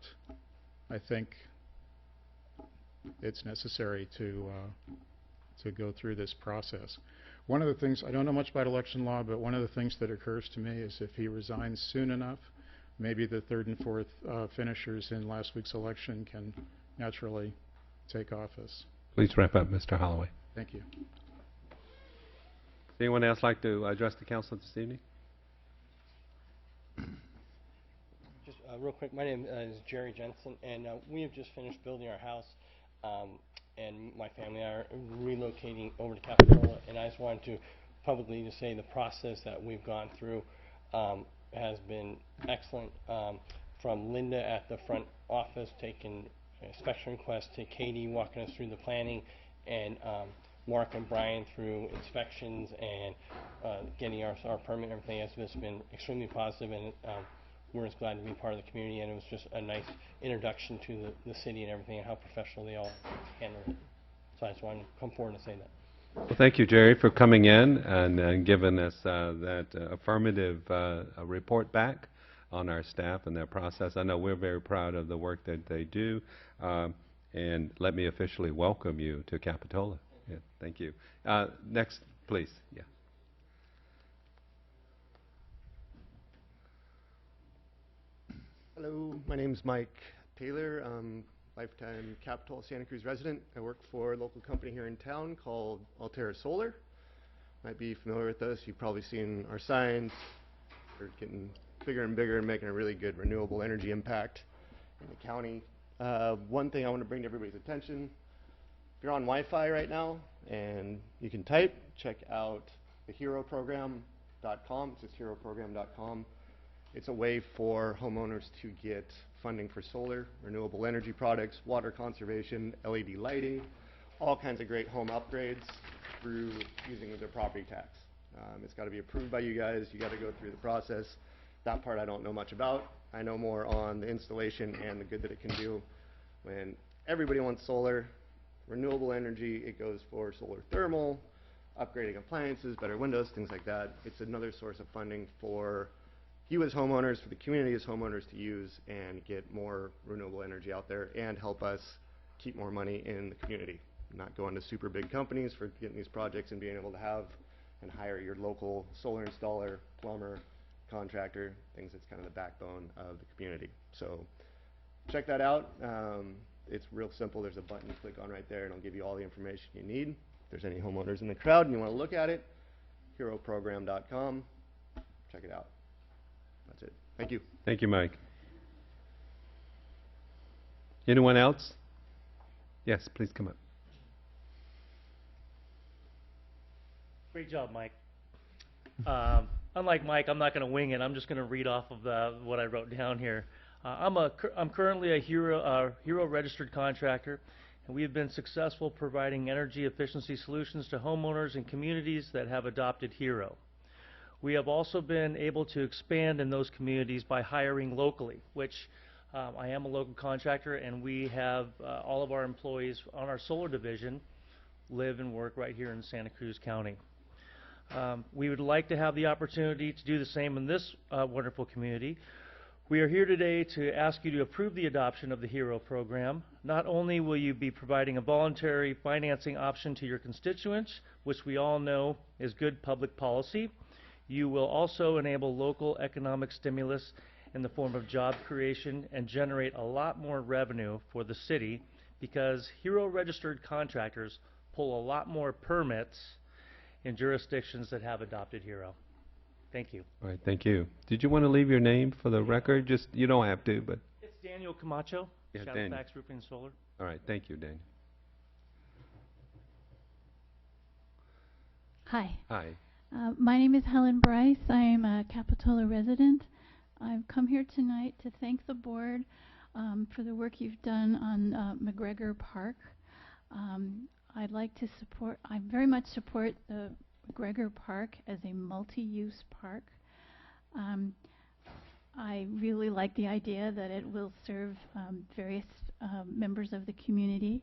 [SPEAKER 18] I think it's necessary to go through this process. One of the things, I don't know much about election law, but one of the things that occurs to me is if he resigns soon enough, maybe the third and fourth finishers in last week's election can naturally take office.
[SPEAKER 1] Please wrap up, Mr. Holloway.
[SPEAKER 18] Thank you.
[SPEAKER 1] Anyone else like to address the council this evening?
[SPEAKER 19] Just real quick, my name is Jerry Jensen, and we have just finished building our house, and my family are relocating over to Capitola, and I just wanted to publicly just say the process that we've gone through has been excellent, from Linda at the front office taking inspection requests to Katie walking us through the planning, and Mark and Brian through inspections and getting our permit and everything. It's just been extremely positive, and we're just glad to be part of the community, and it was just a nice introduction to the city and everything and how professional they all handled it. So I just wanted to come forward and say that.
[SPEAKER 1] Well, thank you, Jerry, for coming in and giving us that affirmative report back on our staff and their process. I know we're very proud of the work that they do, and let me officially welcome you to Capitola. Yeah, thank you. Next, please. Yeah.
[SPEAKER 20] Hello, my name is Mike Taylor. I'm lifetime Capitola Santa Cruz resident. I work for a local company here in town called Altera Solar. Might be familiar with us. You've probably seen our signs. We're getting bigger and bigger and making a really good renewable energy impact in the county. One thing I want to bring to everybody's attention, if you're on Wi-Fi right now and you can type, check out theheroprogram.com. It's just heroprogram.com. It's a way for homeowners to get funding for solar, renewable energy products, water conservation, LED lighting, all kinds of great home upgrades through using their property tax. It's got to be approved by you guys. You got to go through the process. That part I don't know much about. I know more on the installation and the good that it can do. When everybody wants solar, renewable energy, it goes for solar thermal, upgrading appliances, better windows, things like that. It's another source of funding for you as homeowners, for the community as homeowners to use and get more renewable energy out there and help us keep more money in the community. Not going to super big companies for getting these projects and being able to have and hire your local solar installer, plumber, contractor, things that's kind of the backbone of the community. So check that out. It's real simple. There's a button you click on right there and it'll give you all the information you need. If there's any homeowners in the crowd and you want to look at it, heroprogram.com. Check it out. That's it. Thank you.
[SPEAKER 1] Thank you, Mike. Anyone else? Yes, please come up.
[SPEAKER 21] Great job, Mike. Unlike Mike, I'm not going to wing it. I'm just going to read off of what I wrote down here. I'm currently a HERO registered contractor, and we have been successful providing energy efficiency solutions to homeowners and communities that have adopted HERO. We have also been able to expand in those communities by hiring locally, which I am a local contractor, and we have all of our employees on our solar division live and work right here in Santa Cruz County. We would like to have the opportunity to do the same in this wonderful community. We are here today to ask you to approve the adoption of the HERO program. Not only will you be providing a voluntary financing option to your constituents, which we all know is good public policy, you will also enable local economic stimulus in the form of job creation and generate a lot more revenue for the city because HERO registered contractors pull a lot more permits in jurisdictions that have adopted HERO. Thank you.
[SPEAKER 1] All right, thank you. Did you want to leave your name for the record? Just, you don't have to, but.
[SPEAKER 21] It's Daniel Camacho,
[SPEAKER 1] Yeah,
[SPEAKER 21] Shadowfax
[SPEAKER 1] Daniel.
[SPEAKER 21] Roofing and Solar.
[SPEAKER 1] All right, thank you, Daniel.
[SPEAKER 22] Hi.
[SPEAKER 1] Hi.
[SPEAKER 22] My name is Helen Bryce. I am a Capitola resident. I've come here tonight to thank the board for the work you've done on McGregor Park. I'd like to support, I very much support the McGregor Park as a multi-use park. I really like the idea that it will serve various members of the community.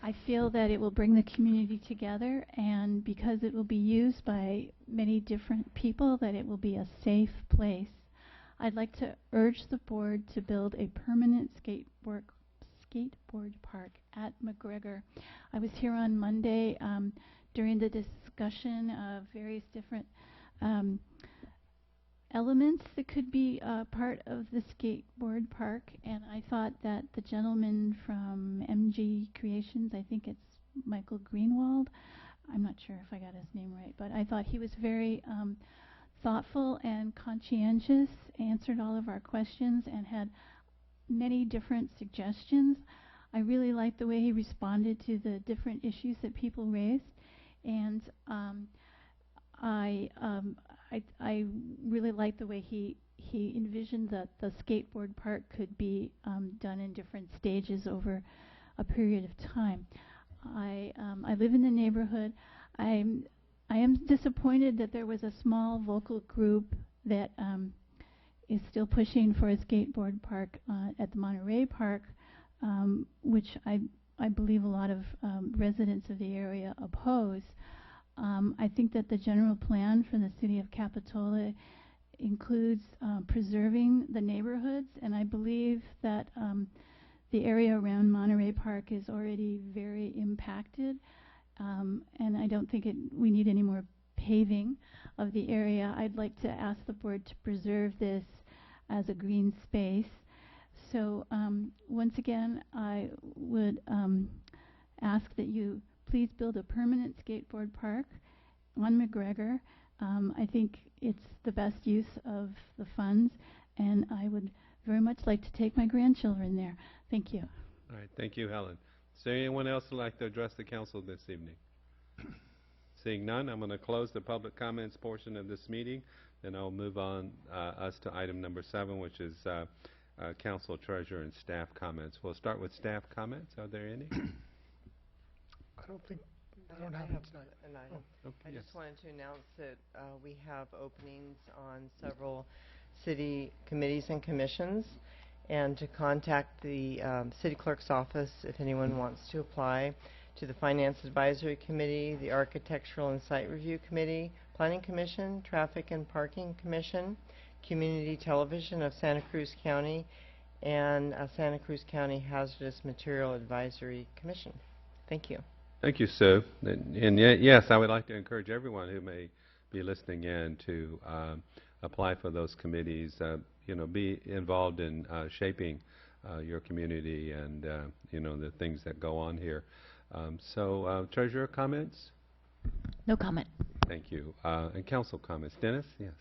[SPEAKER 22] I feel that it will bring the community together, and because it will be used by many different people, that it will be a safe place. I'd like to urge the board to build a permanent skateboard park at McGregor. I was here on Monday during the discussion of various different elements that could be part of the skateboard park, and I thought that the gentleman from MG Creations, I think it's Michael Greenwald, I'm not sure if I got his name right, but I thought he was very thoughtful and conscientious, answered all of our questions, and had many different suggestions. I really liked the way he responded to the different issues that people raised, and I really liked the way he envisioned that the skateboard park could be done in different stages over a period of time. I live in the neighborhood. I am disappointed that there was a small vocal group that is still pushing for a skateboard park at the Monterey Park, which I believe a lot of residents of the area oppose. I think that the general plan for the city of Capitola includes preserving the neighborhoods, and I believe that the area around Monterey Park is already very impacted, and I don't think we need any more paving of the area. I'd like to ask the board to preserve this as a green space. So once again, I would ask that you please build a permanent skateboard park on McGregor. I think it's the best use of the funds, and I would very much like to take my grandchildren there. Thank you.
[SPEAKER 1] All right, thank you, Helen. Is there anyone else who would like to address the council this evening? Seeing none, I'm going to close the public comments portion of this meeting. Then I'll move on us to item number 7, which is council treasurer and staff comments. We'll start with staff comments. Are there any?
[SPEAKER 12] I don't have it tonight.
[SPEAKER 2] An item.
[SPEAKER 1] Okay,
[SPEAKER 2] I
[SPEAKER 1] yes.
[SPEAKER 2] just wanted to announce that we have openings on several city committees and commissions, and to contact the city clerk's office if anyone wants to apply, to the Finance Advisory Committee, the Architectural and Site Review Committee, Planning Commission, Traffic and Parking Commission, Community Television of Santa Cruz County, and Santa Cruz County Hazardous Material Advisory Commission. Thank you.
[SPEAKER 1] Thank you, Sue. And yes, I would like to encourage everyone who may be listening in to apply for those committees. Be involved in shaping your community and the things that go on here. Treasurer, comments?
[SPEAKER 22] No comment.
[SPEAKER 1] Thank you. And council comments. Dennis? Yes.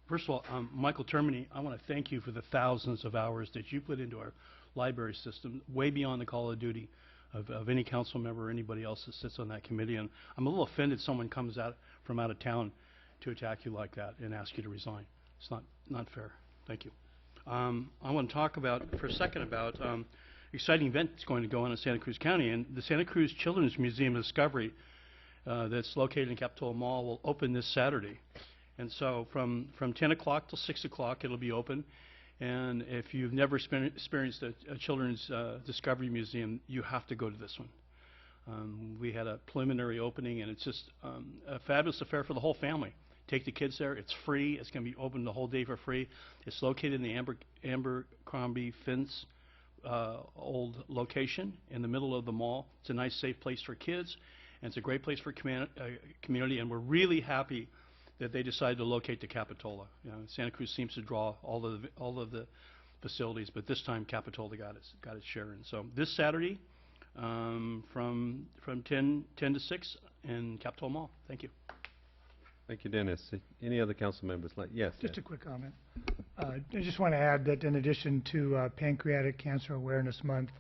[SPEAKER 10] First of all, Michael Termini, I want to thank you for the thousands of hours that you put into our library system, way beyond the call of duty of any council member or anybody else that sits on that committee. And I'm a little offended someone comes out from out of town to attack you like that and ask you to resign. It's not fair. Thank you. I want to talk for a second about exciting event that's going to go on in Santa Cruz County. And the Santa Cruz Children's Museum of Discovery that's located in Capitola Mall will open this Saturday. And so from 10 o'clock till 6 o'clock it'll be open. And if you've never experienced a children's discovery museum, you have to go to this one. We had a preliminary opening, and it's just a fabulous affair for the whole family. Take the kids there. It's free. It's going to be open the whole day for free. It's located in the Abercrombie Fence old location in the middle of the mall. It's a nice, safe place for kids, and it's a great place for community, and we're really happy that they decided to locate to Capitola. Santa Cruz seems to draw all of the facilities, but this time Capitola got its share. And so this Saturday, from 10 to 6 in Capitola Mall. Thank you.
[SPEAKER 1] Thank you, Dennis. Any other council members? Yes.
[SPEAKER 12] Just a quick comment. I just want to add that in addition to Pancreatic Cancer Awareness Month,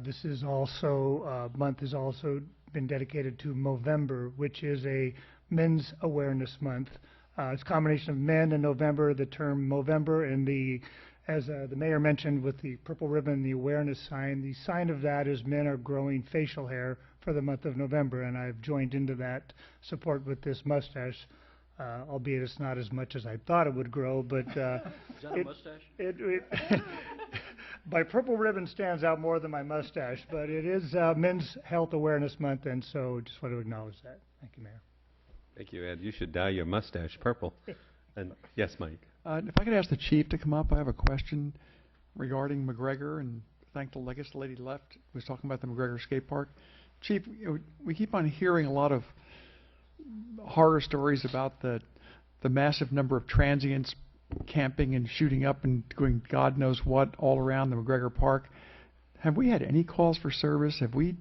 [SPEAKER 12] this is also month has also been dedicated to Movember, which is a Men's Awareness Month. It's a combination of men and November, the term Movember, and as the mayor mentioned with the purple ribbon, the awareness sign. The sign of that is men are growing facial hair for the month of November, and I've joined into that support with this mustache, albeit it's not as much as I thought it would grow, but
[SPEAKER 10] Is that a mustache?
[SPEAKER 12] my purple ribbon stands out more than my mustache, but it is Men's Health Awareness Month, and so just want to acknowledge that. Thank you, Mayor.
[SPEAKER 1] Thank you, Ed. You should dye your mustache purple. And yes, Mike.
[SPEAKER 5] If I could ask the chief to come up, I have a question regarding McGregor, and thank the lady left was talking about the McGregor skate park. Chief, we keep on hearing a lot of horror stories about the massive number of transients camping and shooting up and doing God knows what all around the McGregor Park. Have we had any calls for service? Have we,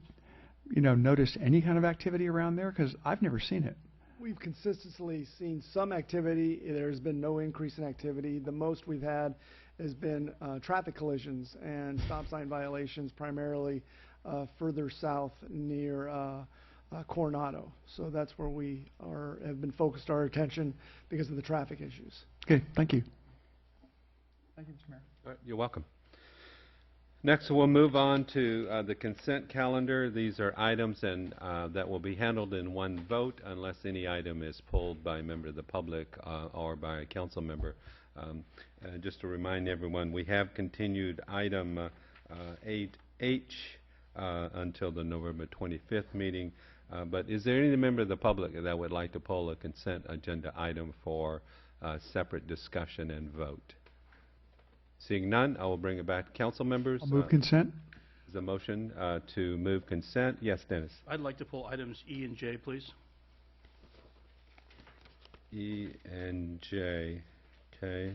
[SPEAKER 5] noticed any kind of activity around there? Because I've never seen it.
[SPEAKER 23] We've consistently seen some activity. There's been no increase in activity. The most we've had has been traffic collisions and stop sign violations, primarily further south near Coronado. So that's where we have been focused our attention because of the traffic issues.
[SPEAKER 5] Okay, thank you.
[SPEAKER 23] Thank you, Mr. Mayor.
[SPEAKER 1] All right, you're welcome. Next, we'll move on to the consent calendar. These are items that will be handled in one vote unless any item is pulled by a member of the public or by a council member. Just to remind everyone, we have continued item 8H until the November 25th meeting. But is there any member of the public that would like to pull a consent agenda item for separate discussion and vote? Seeing none, I will bring it back to council members.
[SPEAKER 5] I'll move consent.
[SPEAKER 1] Is a motion to move consent? Yes, Dennis.
[SPEAKER 10] I'd like to pull items E and J, please.
[SPEAKER 1] E and J. Okay.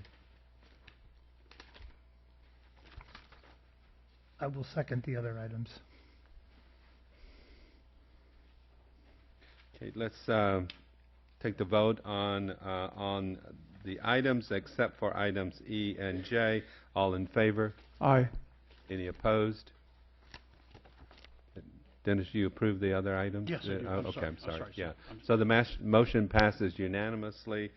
[SPEAKER 12] I will second the other items.
[SPEAKER 1] Okay, let's take the vote on the items except for items E and J. All in favor?
[SPEAKER 5] Aye.
[SPEAKER 1] Any opposed? Dennis, you approve the other items?
[SPEAKER 10] Yes, I do. I'm
[SPEAKER 1] Okay,
[SPEAKER 10] sorry.
[SPEAKER 1] I'm sorry.
[SPEAKER 10] I'm sorry,
[SPEAKER 1] Yeah.
[SPEAKER 10] sir. I'm
[SPEAKER 1] So the motion passes unanimously.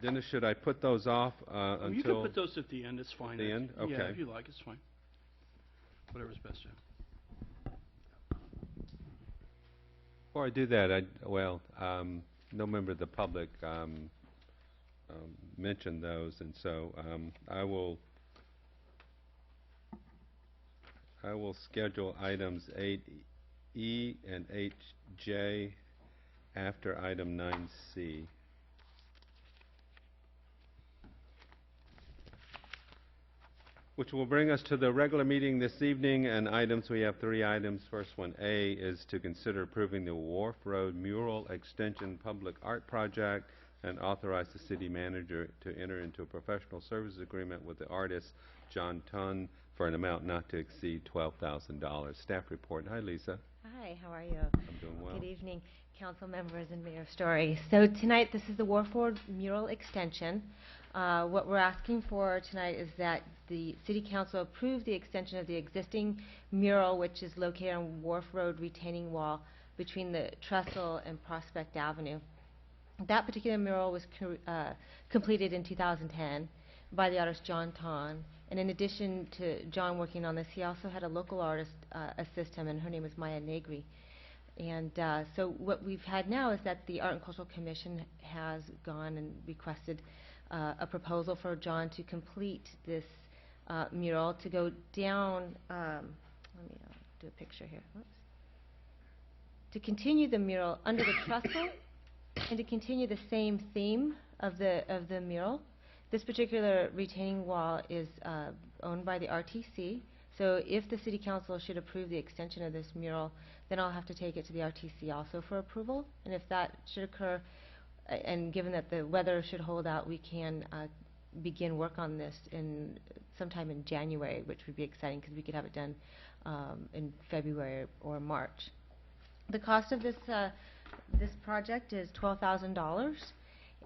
[SPEAKER 1] Dennis, should I put those off until?
[SPEAKER 10] You can put those at the end, it's fine.
[SPEAKER 1] The end?
[SPEAKER 10] Yeah,
[SPEAKER 1] Okay.
[SPEAKER 10] if you like, it's fine. Whatever's best, yeah.
[SPEAKER 1] Before I do that, no member of the public mentioned those, and so I will schedule items 8E and 8J after item 9C. Which will bring us to the regular meeting this evening, and items, we have 3 items. First one, A, is to consider approving the Wharf Road Mural Extension Public Art Project and authorize the city manager to enter into a professional services agreement with the artist John Tunn for an amount not to exceed $12,000. Staff report. Hi, Lisa.
[SPEAKER 4] Hi, how are you?
[SPEAKER 1] I'm doing well.
[SPEAKER 4] Good evening, council members and Mayor Story. So tonight, this is the Wharf Road Mural Extension. What we're asking for tonight is that the City Council approve the extension of the existing mural, which is located on Wharf Road retaining wall between the Trestle and Prospect Avenue. That particular mural was completed in 2010 by the artist John Tunn. And in addition to John working on this, he also had a local artist assist him, and her name is Maya Negri. And so what we've had now is that the Art and Cultural Commission has gone and requested a proposal for John to complete this mural, to go down, let me do a picture here. Whoops. To continue the mural under the trestle and to continue the same theme of the mural. This particular retaining wall is owned by the RTC, so if the City Council should approve the extension of this mural, then I'll have to take it to the RTC also for approval, and if that should occur, and given that the weather should hold out, we can begin work on this sometime in January, which would be exciting because we could have it done in February or March. The cost of this project is $12,000,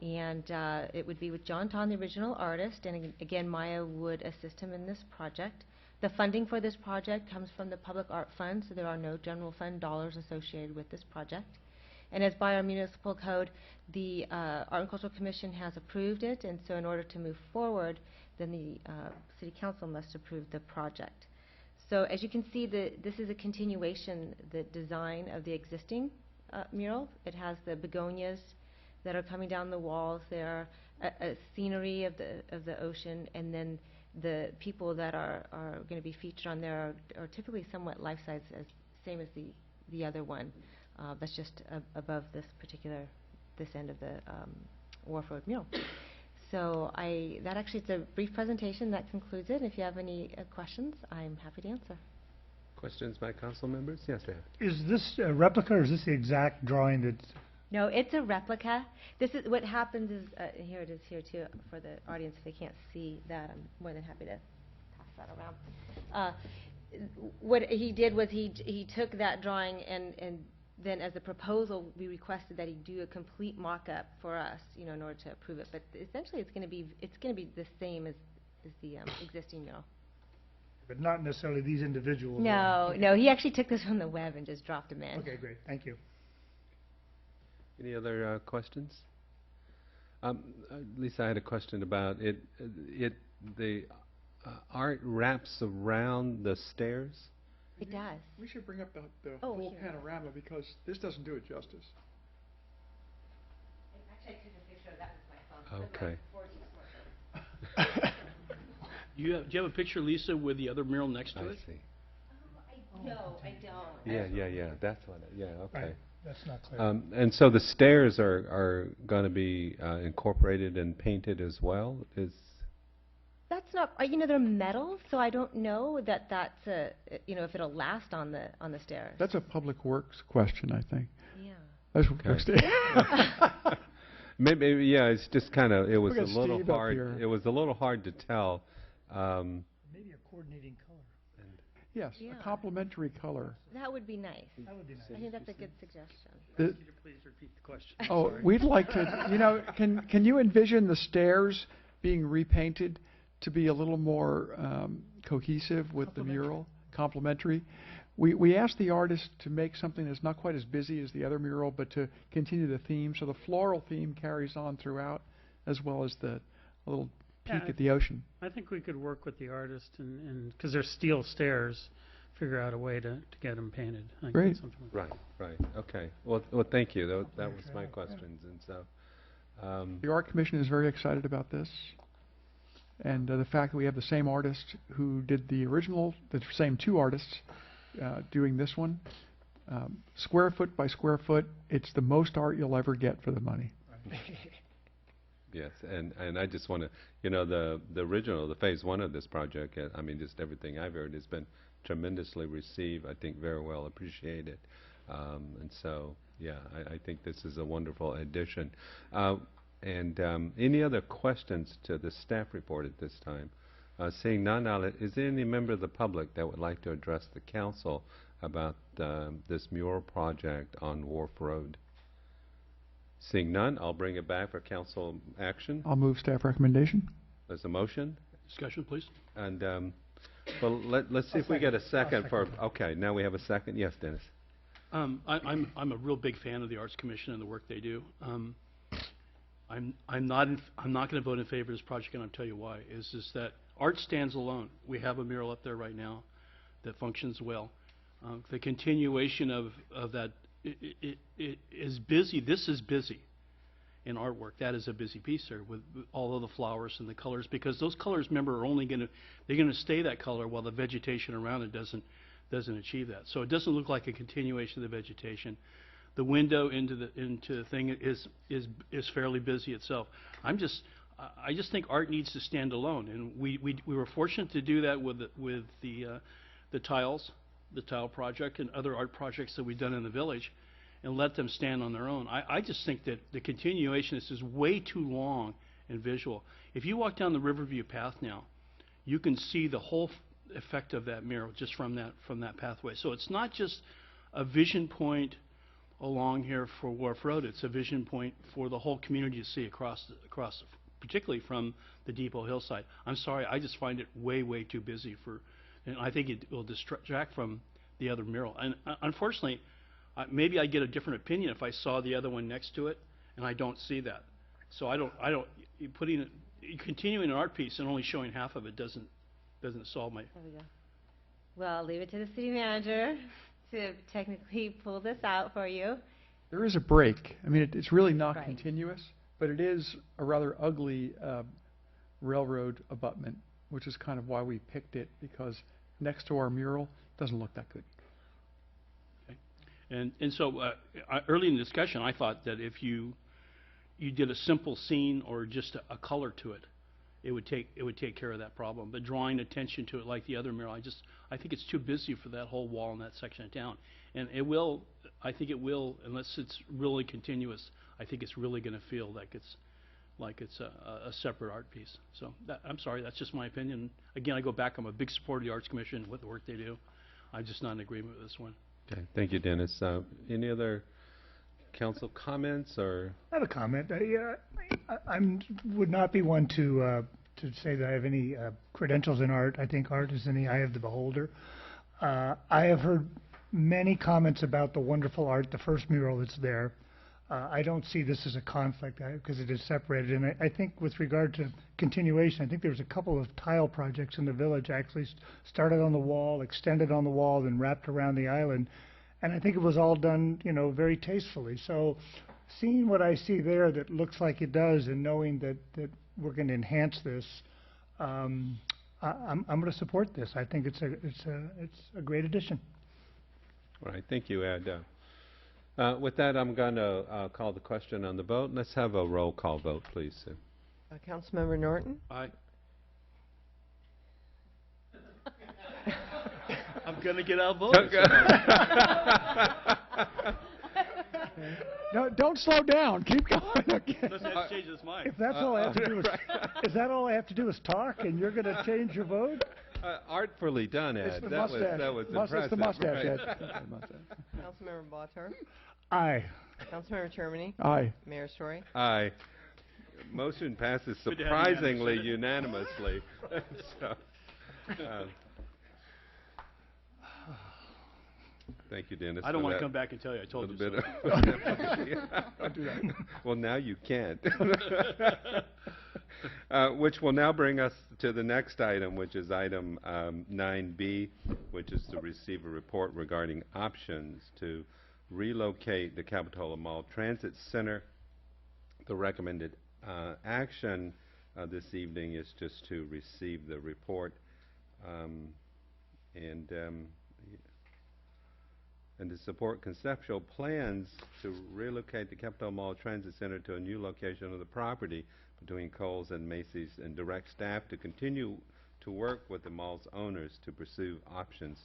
[SPEAKER 4] and it would be with John Tunn, the original artist, and again, Maya would assist him in this project. The funding for this project comes from the Public Art Fund, so there are no general fund dollars associated with this project. And as by our municipal code, the Art and Cultural Commission has approved it, and so in order to move forward, then the City Council must approve the project. So as you can see, this is a continuation, the design of the existing mural. It has the begonias that are coming down the walls there, a scenery of the ocean, and then the people that are going to be featured on there are typically somewhat life-size, same as the other one. That's just above this end of the Wharf Road mural. So that actually, it's a brief presentation. That concludes it. If you have any questions, I'm happy to answer.
[SPEAKER 1] Questions by council members? Yes, ma'am.
[SPEAKER 12] Is this a replica or is this the exact drawing that?
[SPEAKER 4] No, it's a replica. This is what happens is, here it is here too for the audience if they can't see that. I'm more than happy to pass that around. What he did was he took that drawing and then as a proposal we requested that he do a complete mock-up for us, in order to approve it. But essentially it's going to be the same as the existing mural.
[SPEAKER 12] But not necessarily these individuals.
[SPEAKER 4] No, no, he actually took this from the web and just dropped them in.
[SPEAKER 12] Okay, great. Thank you.
[SPEAKER 1] Any other questions? Lisa, I had a question about it. The art wraps around the stairs?
[SPEAKER 4] It does.
[SPEAKER 5] We should bring up the
[SPEAKER 4] Oh,
[SPEAKER 5] full
[SPEAKER 4] here.
[SPEAKER 5] panorama because this doesn't do it justice.
[SPEAKER 4] Actually, I took a picture of that with my phone.
[SPEAKER 1] Okay.
[SPEAKER 10] Do you have a picture, Lisa, with the other mural next to
[SPEAKER 1] I
[SPEAKER 10] it?
[SPEAKER 1] see.
[SPEAKER 4] No, I don't.
[SPEAKER 1] Yeah. That's what. Okay.
[SPEAKER 12] Right. That's not clear.
[SPEAKER 1] And so the stairs are going to be incorporated and painted as well.
[SPEAKER 4] That's not. They're metal, so I don't know that's if it'll last on the stairs.
[SPEAKER 5] That's a public works question, I think.
[SPEAKER 4] Yeah.
[SPEAKER 5] That's
[SPEAKER 1] Okay. Maybe yeah. It's just kind of. It was
[SPEAKER 5] Look
[SPEAKER 1] a
[SPEAKER 5] at
[SPEAKER 1] little
[SPEAKER 5] Steve up
[SPEAKER 1] hard.
[SPEAKER 5] here.
[SPEAKER 1] It was a little hard to tell.
[SPEAKER 12] Maybe a coordinating color.
[SPEAKER 5] Yes,
[SPEAKER 4] Yeah.
[SPEAKER 5] a complementary color.
[SPEAKER 4] That would be nice.
[SPEAKER 12] That would be nice.
[SPEAKER 4] I think that's a good suggestion.
[SPEAKER 5] The-
[SPEAKER 10] Please repeat the question.
[SPEAKER 5] Oh, we'd like to, can you envision the stairs being repainted to be a little more cohesive with the mural, complementary? we asked the artist to make something that's not quite as busy as the other mural, but to continue the theme. So the floral theme carries on throughout, as well as the little peek at the ocean.
[SPEAKER 6] I think we could work with the artist and because they're steel stairs, figure out a way to get them painted. I think
[SPEAKER 5] Great.
[SPEAKER 6] something like
[SPEAKER 1] Right, right, okay. Well, thank you. That was my questions, and so,
[SPEAKER 5] The Art Commission is very excited about this. And the fact that we have the same artist who did the original, the same two artists doing this one, square foot by square foot, it's the most art you'll ever get for the money.
[SPEAKER 1] yes, and I just want to, the original, the phase one of this project, I mean, just everything I've heard has been tremendously received, I think very well appreciated. And so, yeah, I think this is a wonderful addition. Any other questions to the staff report at this time? Seeing none, is there any member of the public that would like to address the council about this mural project on Wharf Road? Seeing none, I'll bring it back for council action.
[SPEAKER 5] I'll move staff recommendation.
[SPEAKER 1] There's a motion.
[SPEAKER 10] Discussion, please.
[SPEAKER 1] And, well, let's see if we get a second for, okay, now we have a second. Yes, Dennis.
[SPEAKER 10] I'm a real big fan of the Arts Commission and the work they do. I'm not going to vote in favor of this project, and I'll tell you why. Is that art stands alone. We have a mural up there right now that functions well. The continuation of that it is busy. This is busy in artwork. That is a busy piece there with all of the flowers and the colors, because those colors, remember, are only going to stay that color while the vegetation around it doesn't achieve that. So it doesn't look like a continuation of the vegetation. The window into the thing is fairly busy itself. I just think art needs to stand alone, and we were fortunate to do that with the tile project and other art projects that we've done in the village, and let them stand on their own. I just think that the continuation is way too long and visual. If you walk down the Riverview path now, you can see the whole effect of that mural just from that pathway. So it's not just a vision point along here for Wharf Road. It's a vision point for the whole community to see across, particularly from the Depot Hillside. I'm sorry, I just find it way too busy and I think it will distract from the other mural. And unfortunately, maybe I get a different opinion if I saw the other one next to it, and I don't see that. So continuing an art piece and only showing half of it doesn't solve my.
[SPEAKER 4] There we go. Well, I'll leave it to the city manager to technically pull this out for you.
[SPEAKER 5] There is a break. I mean, it's really not
[SPEAKER 4] Right.
[SPEAKER 5] continuous, but it is a rather ugly railroad abutment, which is kind of why we picked it, because next to our mural, it doesn't look that good.
[SPEAKER 10] Okay. And so early in the discussion, I thought that if you did a simple scene or just a color to it, it would take care of that problem. But drawing attention to it like the other mural, I think it's too busy for that whole wall in that section of town. And I think it will, unless it's really continuous, I think it's really going to feel like it's a separate art piece. So I'm sorry, that's just my opinion. Again, I go back, I'm a big supporter of the Arts Commission, what the work they do. I'm just not in agreement with this one.
[SPEAKER 1] Okay, thank you, Dennis. Any other council comments or?
[SPEAKER 12] I have a comment. I would not be one to say that I have any credentials in art. I think art is in the eye of the beholder. I have heard many comments about the wonderful art, the first mural that's there. I don't see this as a conflict because it is separated. And I think with regard to continuation, I think there's a couple of tile projects in the village actually started on the wall, extended on the wall, then wrapped around the island. And I think it was all done, very tastefully. So seeing what I see there that looks like it does, and knowing that we're going to enhance this, I'm going to support this. I think it's a great addition.
[SPEAKER 1] All right, thank you, Ed. With that, I'm going to call the question on the vote. Let's have a roll call vote, please, Sue.
[SPEAKER 2] Councilmember Norton?
[SPEAKER 10] Aye. I'm going to get outvoted.
[SPEAKER 5] No, don't slow down. Keep going.
[SPEAKER 10] Unless I have to change his mind.
[SPEAKER 12] If that's all I have to do is that all I have to do is talk, and you're going to change your vote?
[SPEAKER 1] Artfully done, Ed.
[SPEAKER 12] It's the
[SPEAKER 1] That
[SPEAKER 12] mustache.
[SPEAKER 1] was
[SPEAKER 12] It's
[SPEAKER 1] impressive.
[SPEAKER 12] the mustache,
[SPEAKER 1] right?
[SPEAKER 12] Ed.
[SPEAKER 2] Councilmember Botter?
[SPEAKER 12] Aye.
[SPEAKER 2] Councilmember Termini?
[SPEAKER 5] Aye.
[SPEAKER 2] Mayor Story?
[SPEAKER 1] Aye. Motion passes
[SPEAKER 10] Good to have
[SPEAKER 1] surprisingly unanimously. So, Thank you, Dennis.
[SPEAKER 10] I don't
[SPEAKER 1] for
[SPEAKER 10] want to
[SPEAKER 1] that
[SPEAKER 10] come back and tell you I told you
[SPEAKER 1] little
[SPEAKER 10] so.
[SPEAKER 1] bit of-
[SPEAKER 12] Don't do that.
[SPEAKER 1] Well, now you can't. Which will now bring us to the next item, which is item 9B, which is to receive a report regarding options to relocate the Capitola Mall Transit Center. The recommended action this evening is just to receive the report and to support conceptual plans to relocate the Capitola Mall Transit Center to a new location of the property between Kohl's and Macy's, and direct staff to continue to work with the mall's owners to pursue options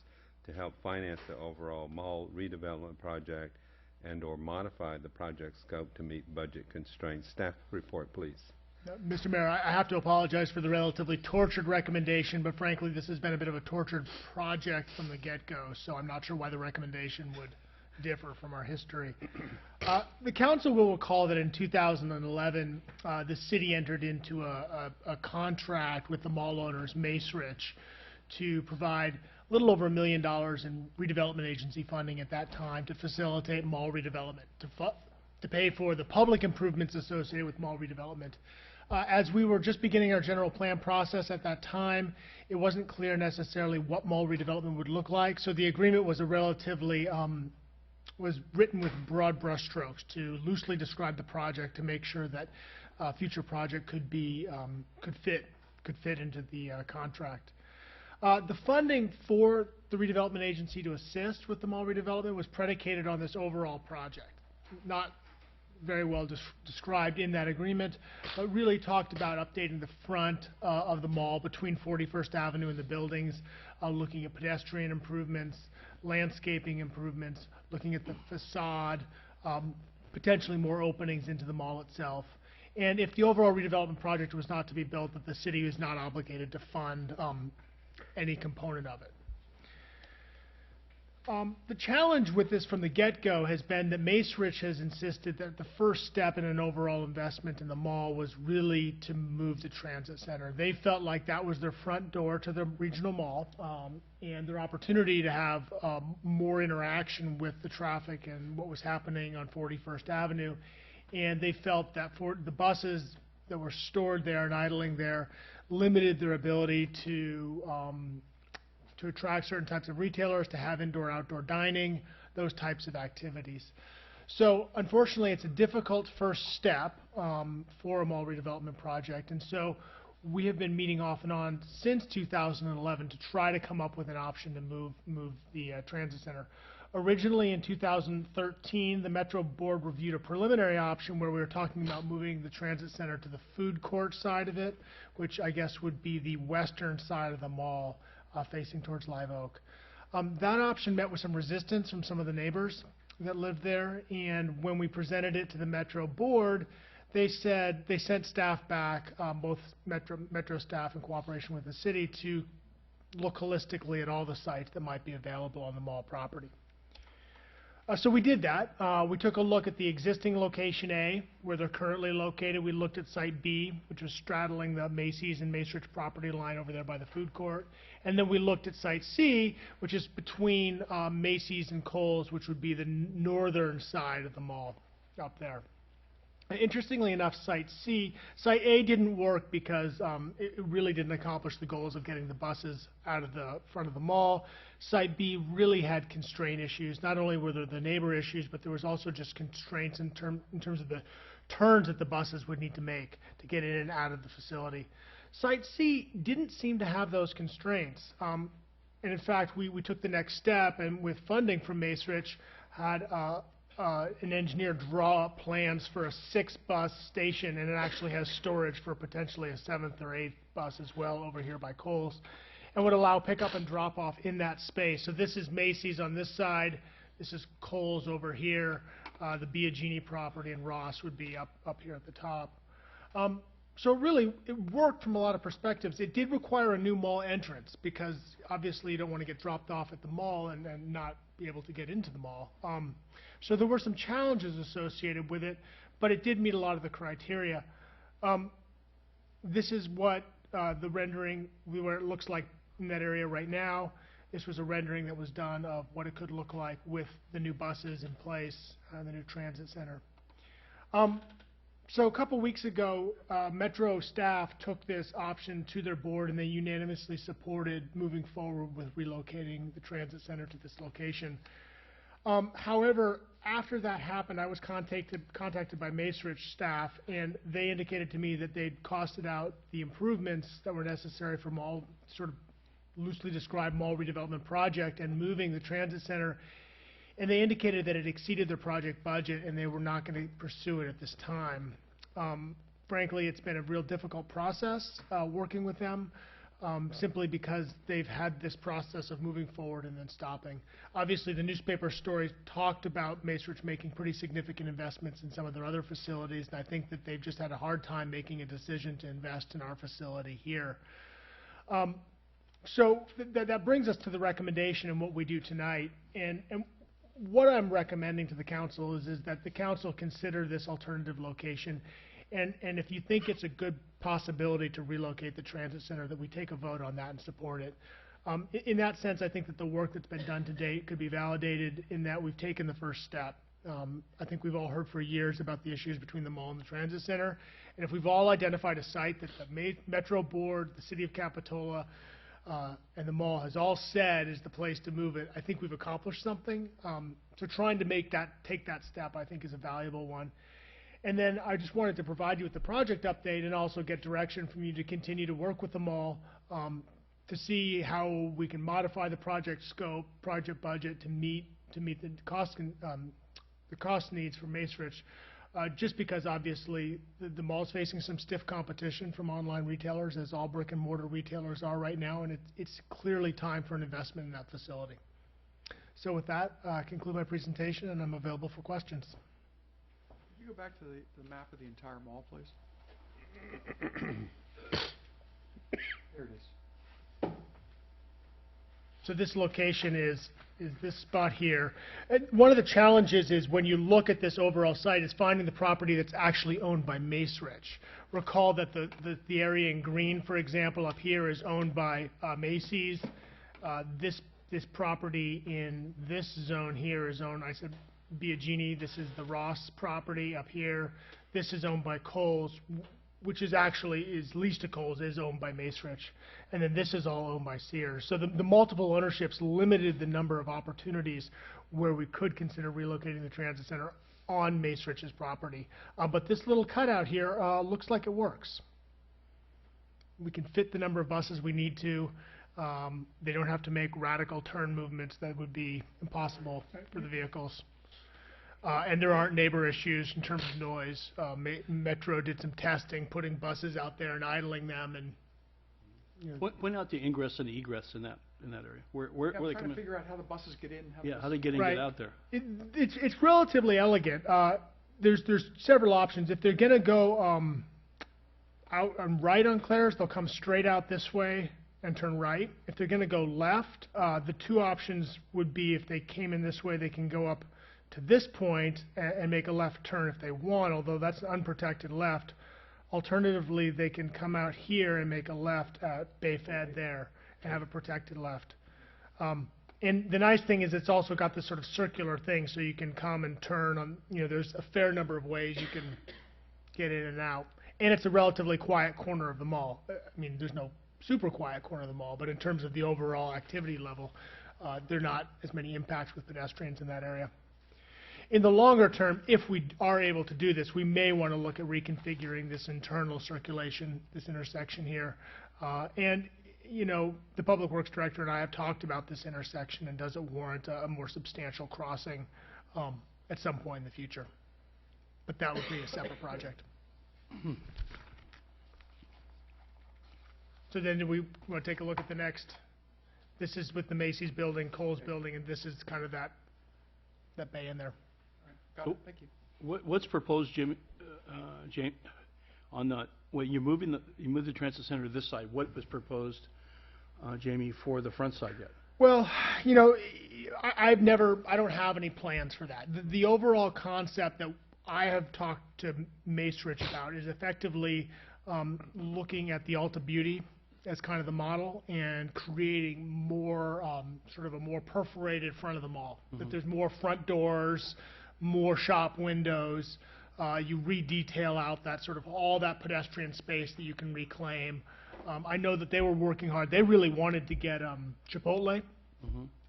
[SPEAKER 1] to help finance the overall mall redevelopment project and or modify the project scope to meet budget constraints. Staff report, please.
[SPEAKER 7] Mr. Mayor, I have to apologize for the relatively tortured recommendation, but frankly, this has been a bit of a tortured project from the get-go, so I'm not sure why the recommendation would differ from our history. The council will recall that in 2011, the city entered into a contract with the mall owners, Macerich, to provide a little over $1 million in redevelopment agency funding at that time to facilitate mall redevelopment, to pay for the public improvements associated with mall redevelopment. As we were just beginning our general plan process at that time, it wasn't clear necessarily what mall redevelopment would look like, so the agreement was a relatively was written with broad brushstrokes to loosely describe the project to make sure that future project could be could fit into the contract. The funding for the redevelopment agency to assist with the mall redevelopment was predicated on this overall project, not very well described in that agreement, but really talked about updating the front of the mall between 41st Avenue and the buildings, looking at pedestrian improvements, landscaping improvements, looking at the facade, potentially more openings into the mall itself. And if the overall redevelopment project was not to be built, that the city was not obligated to fund any component of it. The challenge with this from the get-go has been that Macerich has insisted that the first step in an overall investment in the mall was really to move the transit center. They felt like that was their front door to the regional mall, and their opportunity to have more interaction with the traffic and what was happening on 41st Avenue. And they felt that for the buses that were stored there and idling there limited their ability to attract certain types of retailers, to have indoor-outdoor dining, those types of activities. So unfortunately, it's a difficult first step for a mall redevelopment project, and so we have been meeting off and on since 2011 to try to come up with an option to move the transit center. Originally in 2013, the Metro Board reviewed a preliminary option where we were talking about moving the transit center to the food court side of it, which I guess would be the western side of the mall, facing towards Live Oak. That option met with some resistance from some of the neighbors that lived there, and when we presented it to the Metro Board, they said they sent staff back, both Metro staff in cooperation with the city, to look holistically at all the sites that might be available on the mall property. So we did that. We took a look at the existing location A, where they're currently located. We looked at site B, which was straddling the Macy's and Macerich property line over there by the food court. And then we looked at site C, which is between Macy's and Kohl's, which would be the northern side of the mall up there. Interestingly enough, site A didn't work because it really didn't accomplish the goals of getting the buses out of the front of the mall. Site B really had constraint issues. Not only were there the neighbor issues, but there was also just constraints in terms of the turns that the buses would need to make to get in and out of the facility. Site C didn't seem to have those constraints. And in fact, we took the next step, and with funding from Macerich, had an engineer draw up plans for a 6-bus station, and it actually has storage for potentially a 7th or 8th bus as well over here by Kohl's, and would allow pickup and drop off in that space. So this is Macy's on this side, this is Kohl's over here, the Biagini property, and Ross would be up here at the top. So really, it worked from a lot of perspectives. It did require a new mall entrance because obviously you don't want to get dropped off at the mall and not be able to get into the mall. So there were some challenges associated with it, but it did meet a lot of the criteria. This is what the rendering, where it looks like in that area right now. This was a rendering that was done of what it could look like with the new buses in place, the new transit center. So a couple weeks ago, Metro staff took this option to their board, and they unanimously supported moving forward with relocating the transit center to this location. However, after that happened, I was contacted by Macerich staff, and they indicated to me that they'd costed out the improvements that were necessary for mall, sort of loosely described mall redevelopment project, and moving the transit center. And they indicated that it exceeded their project budget, and they were not going to pursue it at this time. Frankly, it's been a real difficult process working with them, simply because they've had this process of moving forward and then stopping. Obviously, the newspaper stories talked about Macerich making pretty significant investments in some of their other facilities, and I think that they've just had a hard time making a decision to invest in our facility here. So that brings us to the recommendation and what we do tonight. And what I'm recommending to the council is that the council consider this alternative location, and if you think it's a good possibility to relocate the transit center, that we take a vote on that and support it. In that sense, I think that the work that's been done to date could be validated in that we've taken the first step. I think we've all heard for years about the issues between the mall and the transit center, and if we've all identified a site that the Metro Board, the City of Capitola, and the mall has all said is the place to move it, I think we've accomplished something. So trying to take that step, I think, is a valuable one. And then I just wanted to provide you with the project update and also get direction from you to continue to work with the mall to see how we can modify the project scope, project budget to meet the cost needs for Macerich. Just because obviously the mall is facing some stiff competition from online retailers, as all brick and mortar retailers are right now, and it's clearly time for an investment in that facility. So with that, I conclude my presentation, and I'm available for questions.
[SPEAKER 5] Could you go back to the map of the entire mall, please? There it is.
[SPEAKER 7] So this location is this spot here. And one of the challenges is when you look at this overall site is finding the property that's actually owned by Macerich. Recall that the area in green, for example, up here is owned by Macy's. This property in this zone here is owned, I said, Biagini. This is the Ross property up here. This is owned by Kohl's, which is leased to Kohl's, is owned by Macerich. And then this is all owned by Sears. So the multiple ownerships limited the number of opportunities where we could consider relocating the transit center on Macerich's property. But this little cutout here looks like it works. We can fit the number of buses we need to. They don't have to make radical turn movements that would be impossible for the vehicles. And there aren't neighbor issues in terms of noise. Metro did some testing, putting buses out there and idling them, and
[SPEAKER 10] Point out the ingress and the egress in that area. Where
[SPEAKER 5] I'm
[SPEAKER 10] they
[SPEAKER 5] trying
[SPEAKER 10] come
[SPEAKER 5] to
[SPEAKER 10] in?
[SPEAKER 5] figure out how the buses get in.
[SPEAKER 10] How they get in and
[SPEAKER 7] Right.
[SPEAKER 10] get out there.
[SPEAKER 7] It's relatively elegant. There's several options. If they're going to go out and right on Claire's, they'll come straight out this way and turn right. If they're going to go left, the two options would be if they came in this way, they can go up to this point and make a left turn if they want, although that's an unprotected left. Alternatively, they can come out here and make a left at Bayfed there and have a protected left. And the nice thing is it's also got this sort of circular thing, so you can come and turn on, there's a fair number of ways you can get in and out. And it's a relatively quiet corner of the mall. I mean, there's no super quiet corner of the mall, but in terms of the overall activity level, there are not as many impacts with pedestrians in that area. In the longer term, if we are able to do this, we may want to look at reconfiguring this internal circulation, this intersection here. And the Public Works Director and I have talked about this intersection, and does it warrant a more substantial crossing at some point in the future. But that would be a separate project. So then do we want to take a look at the next? This is with the Macy's building, Kohl's building, and this is kind of that bay in there.
[SPEAKER 5] Got it. Thank you.
[SPEAKER 10] What's proposed, Jim, Jane, on the, when you move the transit center to this side, what was proposed, Jamie, for the front side yet?
[SPEAKER 7] Well, I don't have any plans for that. The overall concept that I have talked to Macerich about is effectively looking at the Alta Beauty as kind of the model and creating more, sort of a more perforated front of the mall. That there's more front doors, more shop windows. You re-detail out that sort of all that pedestrian space that you can reclaim. I know that they were working hard. They really wanted to get Chipotle,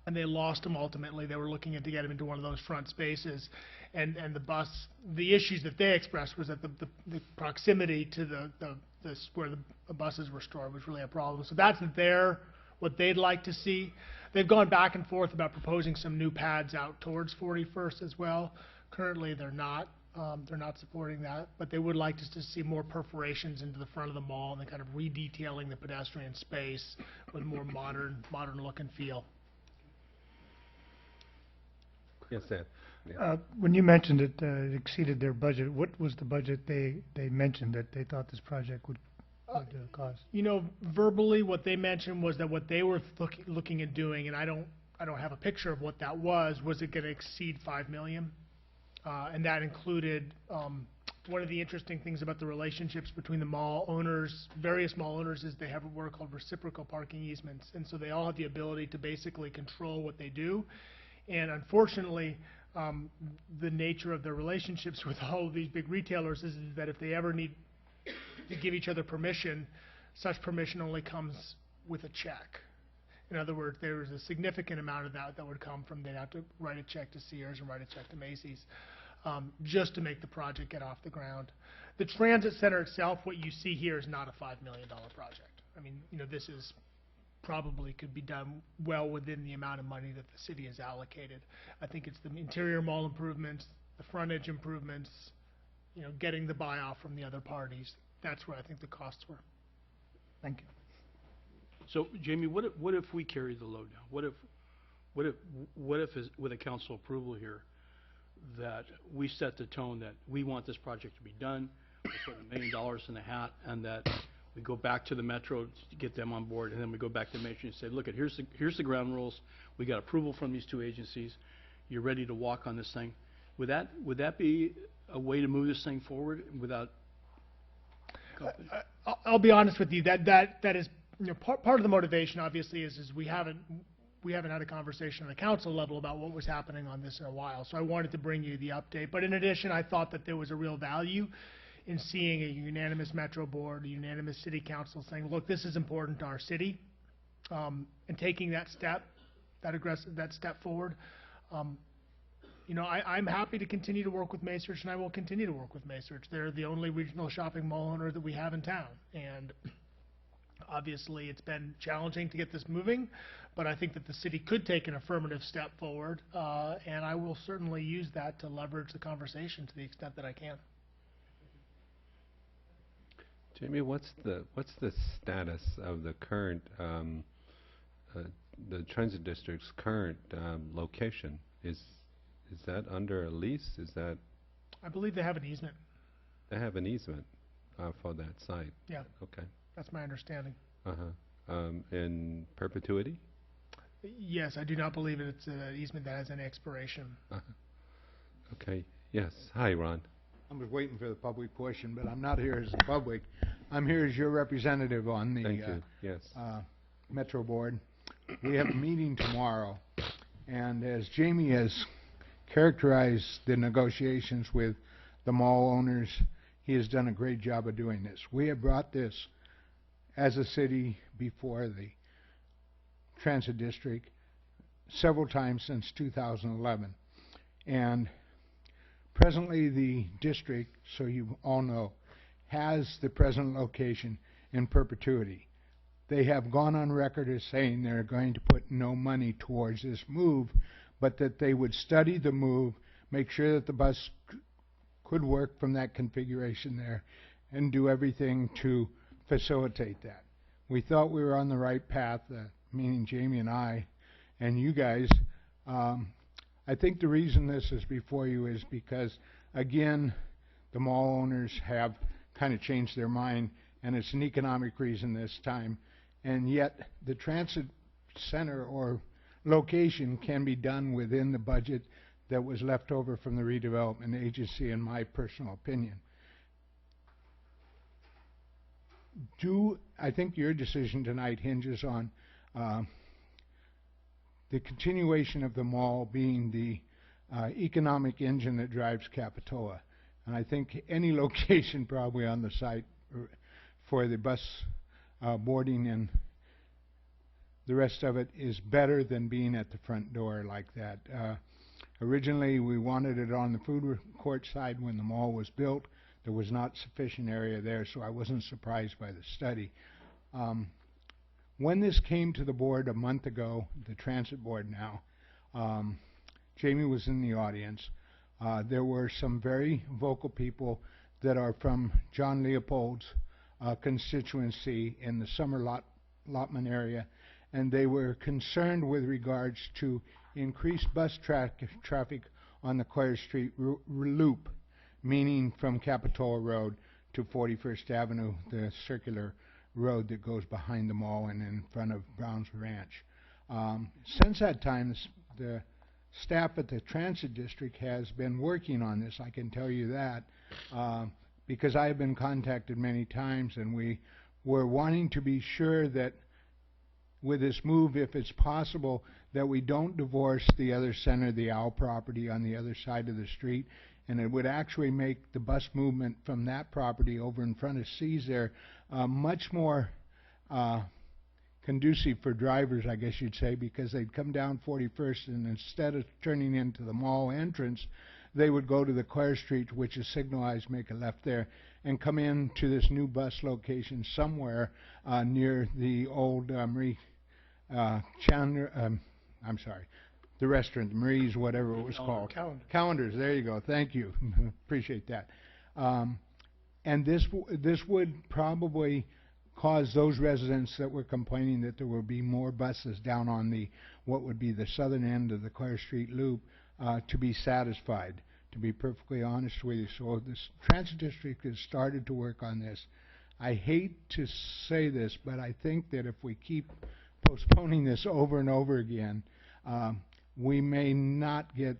[SPEAKER 7] and they lost them ultimately. They were looking to get them into one of those front spaces, and the issues that they expressed was that the proximity to where the buses were stored was really a problem. So that's what they'd like to see. They've gone back and forth about proposing some new pads out towards 41st as well. Currently, they're not supporting that, but they would like to see more perforations into the front of the mall and then kind of redetailing the pedestrian space with more modern look and feel.
[SPEAKER 1] Yes, Ed.
[SPEAKER 12] When you mentioned it exceeded their budget, what was the budget they mentioned that they thought this project would cost?
[SPEAKER 7] You know, verbally, what they mentioned was that what they were looking at doing, and I don't have a picture of what that was it going to exceed $5 million? And that included, one of the interesting things about the relationships between the mall owners, various mall owners, is they have what are called reciprocal parking easements. And so they all have the ability to basically control what they do. And unfortunately, the nature of their relationships with all of these big retailers is that if they ever need to give each other permission, such permission only comes with a check. In other words, there is a significant amount of that would come from they'd have to write a check to Sears and write a check to Macy's just to make the project get off the ground. The transit center itself, what you see here, is not a $5 million project. I mean, you know, this is probably could be done well within the amount of money that the city has allocated. I think it's the interior mall improvements, the frontage improvements, you know, getting the buy-off from the other parties. That's where I think the costs were.
[SPEAKER 12] Thank you.
[SPEAKER 10] So, Jamie, what if we carry the load now? What if with a council approval here, that we set the tone that we want this project to be done, we put $1 million in the hat, and that we go back to the Metro to get them on board, and then we go back to Metro and say, look, here's the ground rules. We got approval from these two agencies. You're ready to walk on this thing. Would that be a way to move this thing forward without?
[SPEAKER 7] I'll be honest with you. That is, you know, part of the motivation obviously is we haven't had a conversation on the council level about what was happening on this in a while. So I wanted to bring you the update. But in addition, I thought that there was a real value in seeing a unanimous Metro board, a unanimous city council saying, look, this is important to our city, and taking that step, that step forward. You know, I'm happy to continue to work with Macerich, and I will continue to work with Macerich. They're the only regional shopping mall owner that we have in town, and obviously it's been challenging to get this moving, but I think that the city could take an affirmative step forward, and I will certainly use that to leverage the conversation to the extent that I can.
[SPEAKER 1] Jamie, what's the status of the current the transit district's current location? Is that under a lease? Is that?
[SPEAKER 7] I believe they have an easement.
[SPEAKER 1] They have an easement for that site.
[SPEAKER 7] Yeah.
[SPEAKER 1] Okay.
[SPEAKER 7] That's my understanding.
[SPEAKER 1] In perpetuity?
[SPEAKER 7] Yes, I do not believe it's an easement that has any expiration.
[SPEAKER 1] Okay. Yes. Hi, Ron.
[SPEAKER 8] I was waiting for the public portion, but I'm not here as the public. I'm here as your representative on the
[SPEAKER 1] Thank you. Yes.
[SPEAKER 8] Metro Board. We have a meeting tomorrow, and as Jamie has characterized the negotiations with the mall owners, he has done a great job of doing this. We have brought this as a city before the transit district several times since 2011, and presently the district, so you all know, has the present location in perpetuity. They have gone on record as saying they're going to put no money towards this move, but that they would study the move, make sure that the bus could work from that configuration there, and do everything to facilitate that. We thought we were on the right path, meaning Jamie and I, and you guys. I think the reason this is before you is because, again, the mall owners have kind of changed their mind, and it's an economic reason this time. And yet, the transit center or location can be done within the budget that was left over from the redevelopment agency, in my personal opinion. I think your decision tonight hinges on the continuation of the mall being the economic engine that drives Capitola. And I think any location probably on the site for the bus boarding and the rest of it is better than being at the front door like that. Originally, we wanted it on the food court side when the mall was built. There was not sufficient area there, so I wasn't surprised by the study. When this came to the board a month ago, the transit board now, Jamie was in the audience. There were some very vocal people that are from John Leopold's constituency in the Summer Lotman area, and they were concerned with regards to increased bus traffic on the Coyer Street loop, meaning from Capitola Road to 41st Avenue, the circular road that goes behind the mall and in front of Brown's Ranch. Since that time, the staff at the Transit District has been working on this, I can tell you that, because I have been contacted many times, and we were wanting to be sure that with this move, if it's possible, that we don't divorce the other center, the Owl property on the other side of the street, and it would actually make the bus movement from that property over in front of C's there much more conducive for drivers, I guess you'd say, because they'd come down 41st, and instead of turning into the mall entrance, they would go to the Coyer Street, which is signalized, make a left there, and come in to this new bus location somewhere near the old Marie Chandler, I'm sorry, the restaurant, Marie's, whatever it was called. Calendars, there you go, thank you, appreciate that. And this would probably cause those residents that were complaining that there would be more buses down on the, what would be the southern end of the Coyer Street loop, to be satisfied, to be perfectly honest with you. So this Transit District has started to work on this. I hate to say this, but I think that if we keep postponing this over and over again, we may not get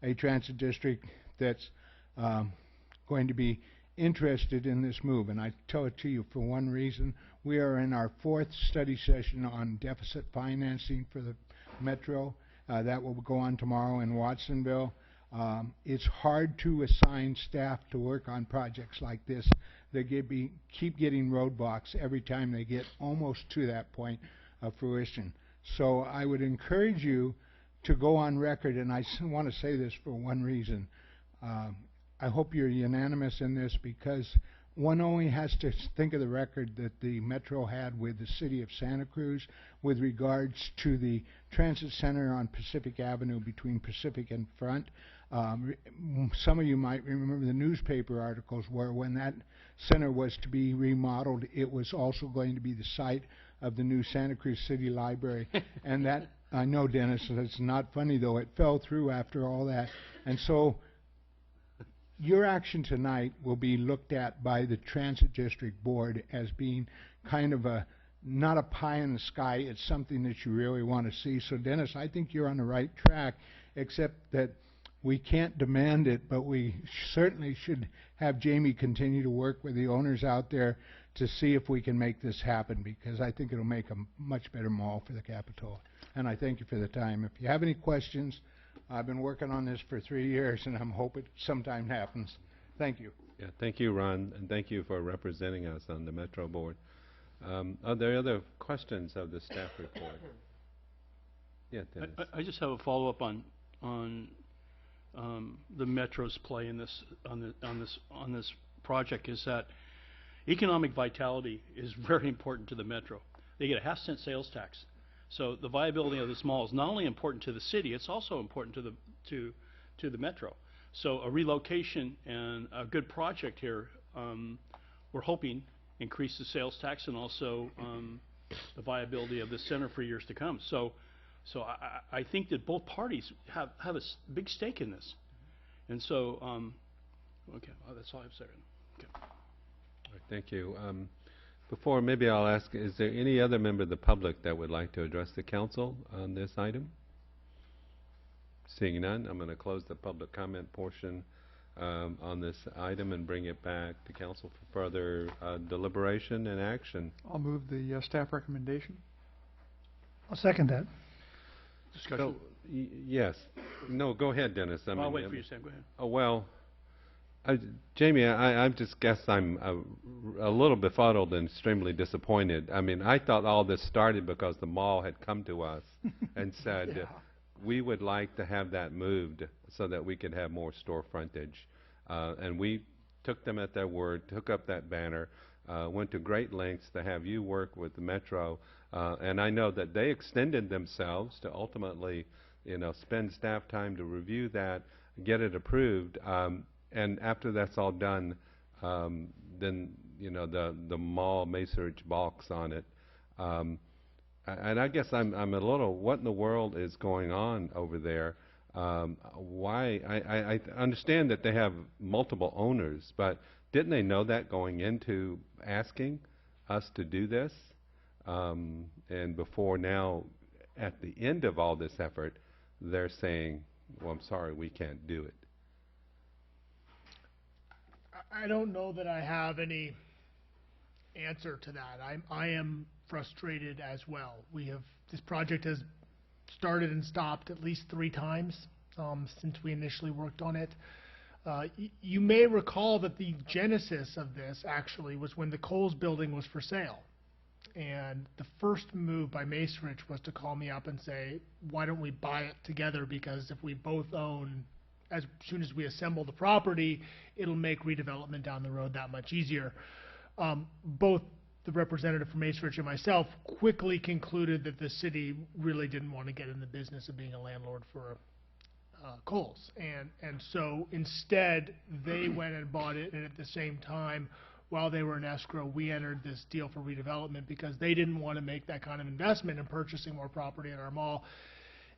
[SPEAKER 8] a Transit District that's going to be interested in this move. And I tell it to you for one reason. We are in our 4th study session on deficit financing for the Metro. That will go on tomorrow in Watsonville. It's hard to assign staff to work on projects like this. They keep getting roadblocks every time they get almost to that point of fruition. So I would encourage you to go on record, and I want to say this for one reason. I hope you're unanimous in this, because one only has to think of the record that the Metro had with the city of Santa Cruz with regards to the transit center on Pacific Avenue between Pacific and Front. Some of you might remember the newspaper articles where when that center was to be remodeled, it was also going to be the site of the new Santa Cruz City Library. And that, I know, Dennis, that's not funny though, it fell through after all that. And so your action tonight will be looked at by the Transit District Board as being kind of a, not a pie in the sky, it's something that you really want to see. So Dennis, I think you're on the right track, except that we can't demand it, but we certainly should have Jamie continue to work with the owners out there to see if we can make this happen, because I think it'll make a much better mall for the Capitola. And I thank you for the time. If you have any questions, I've been working on this for 3 years, and I'm hoping sometime happens. Thank you.
[SPEAKER 1] Yeah, thank you, Ron, and thank you for representing us on the Metro Board. Are there other questions of the staff report? Yeah, Dennis.
[SPEAKER 10] I just have a follow-up on the Metro's play in this on this project. Is that economic vitality is very important to the Metro. They get a half-cent sales tax. So the viability of this mall is not only important to the city, it's also important to the Metro. So a relocation and a good project here, we're hoping increase the sales tax and also the viability of the center for years to come. So I think that both parties have a big stake in this. And so, okay, well, that's all I have to say. Okay.
[SPEAKER 1] All right, thank you. Before, maybe I'll ask, is there any other member of the public that would like to address the council on this item? Seeing none, I'm going to close the public comment portion on this item and bring it back to council for further deliberation and action.
[SPEAKER 5] I'll move the staff recommendation.
[SPEAKER 12] I'll second that.
[SPEAKER 1] So, yes. No, go ahead, Dennis. I
[SPEAKER 10] I'll
[SPEAKER 1] mean,
[SPEAKER 10] wait for you, Sam. Go ahead.
[SPEAKER 1] Oh, well, Jamie, I just guess I'm a little befuddled and extremely disappointed. I mean, I thought all this started because the mall had come to us and said, we would like to have that moved so that we could have more store frontage. And we took them at their word, took up that banner, went to great lengths to have you work with the Metro. And I know that they extended themselves to ultimately, spend staff time to review that, get it approved. And after that's all done, then, the mall Macerich balks on it. And I guess I'm a little, what in the world is going on over there? Why? I understand that they have multiple owners, but didn't they know that going into asking us to do this? And before now, at the end of all this effort, they're saying, well, I'm sorry, we can't do it.
[SPEAKER 7] I don't know that I have any answer to that. I am frustrated as well. This project has started and stopped at least 3 times since we initially worked on it. You may recall that the genesis of this actually was when the Kohl's building was for sale. And the first move by Macerich was to call me up and say, why don't we buy it together, because if we both own, as soon as we assemble the property, it'll make redevelopment down the road that much easier. Both the representative from Macerich and myself quickly concluded that the city really didn't want to get in the business of being a landlord for Kohl's. And so instead, they went and bought it, and at the same time, while they were in escrow, we entered this deal for redevelopment because they didn't want to make that kind of investment in purchasing more property at our mall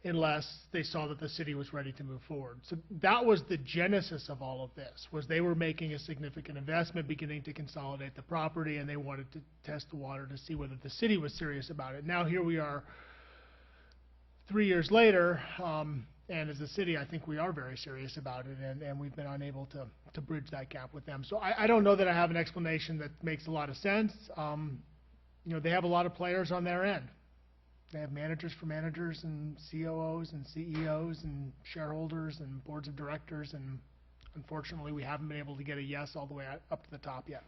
[SPEAKER 7] unless they saw that the city was ready to move forward. So that was the genesis of all of this, was they were making a significant investment, beginning to consolidate the property, and they wanted to test the water to see whether the city was serious about it. Now here we are 3 years later, and as a city, I think we are very serious about it, and we've been unable to bridge that gap with them. So I don't know that I have an explanation that makes a lot of sense. They have a lot of players on their end. They have managers for managers and COOs and CEOs and shareholders and boards of directors, and unfortunately we haven't been able to get a yes all the way up to the top yet.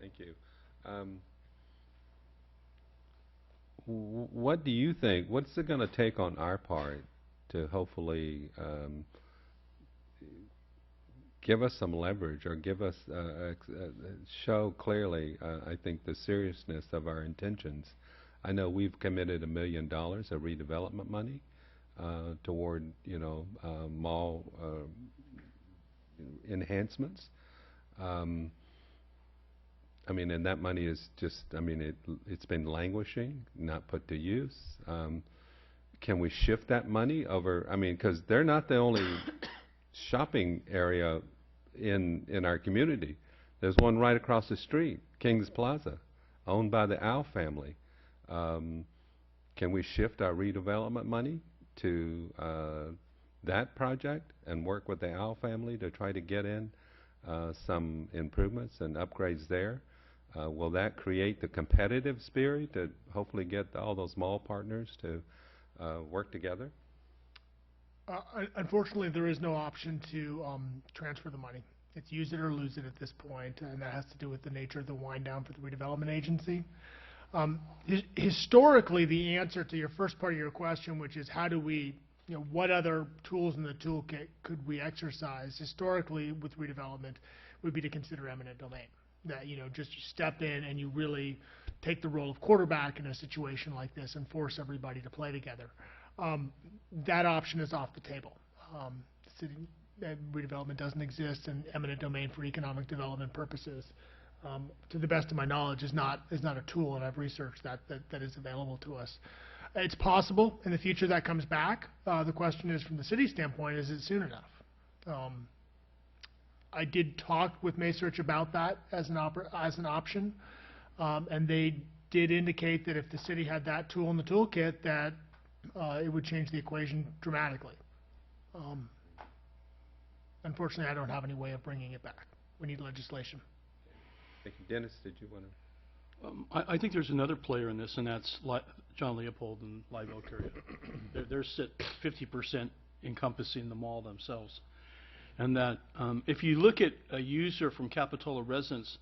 [SPEAKER 1] Thank you. What do you think? What's it going to take on our part to hopefully give us some leverage, or give us show clearly, I think, the seriousness of our intentions? I know we've committed $1 million of redevelopment money toward, mall enhancements. I mean, and that money is just, it's been languishing, not put to use. Can we shift that money over? Because they're not the only shopping area in our community. There's one right across the street, Kings Plaza, owned by the Al family. Can we shift our redevelopment money to that project and work with the Al family to try to get in some improvements and upgrades there? Will that create the competitive spirit to hopefully get all those mall partners to work together?
[SPEAKER 7] Unfortunately, there is no option to transfer the money. It's use it or lose it at this point, and that has to do with the nature of the wind down for the redevelopment agency. Historically, the answer to your first part of your question, which is how do we, what other tools in the toolkit could we exercise historically with redevelopment, would be to consider eminent domain. That, just you step in and you really take the role of quarterback in a situation like this and force everybody to play together. That option is off the table. City redevelopment doesn't exist, and eminent domain for economic development purposes, to the best of my knowledge, is not a tool, and I've researched that is available to us. It's possible in the future that comes back. The question is, from the city standpoint, is it soon enough? I did talk with Macerich about that as an option, and they did indicate that if the city had that tool in the toolkit, that it would change the equation dramatically. Unfortunately, I don't have any way of bringing it back. We need legislation.
[SPEAKER 1] Thank you. Dennis, did you want to?
[SPEAKER 10] I think there's another player in this, and that's John Leopold and Live Oak area. They're 50% encompassing the mall themselves. And that if you look at a user from Capitola residence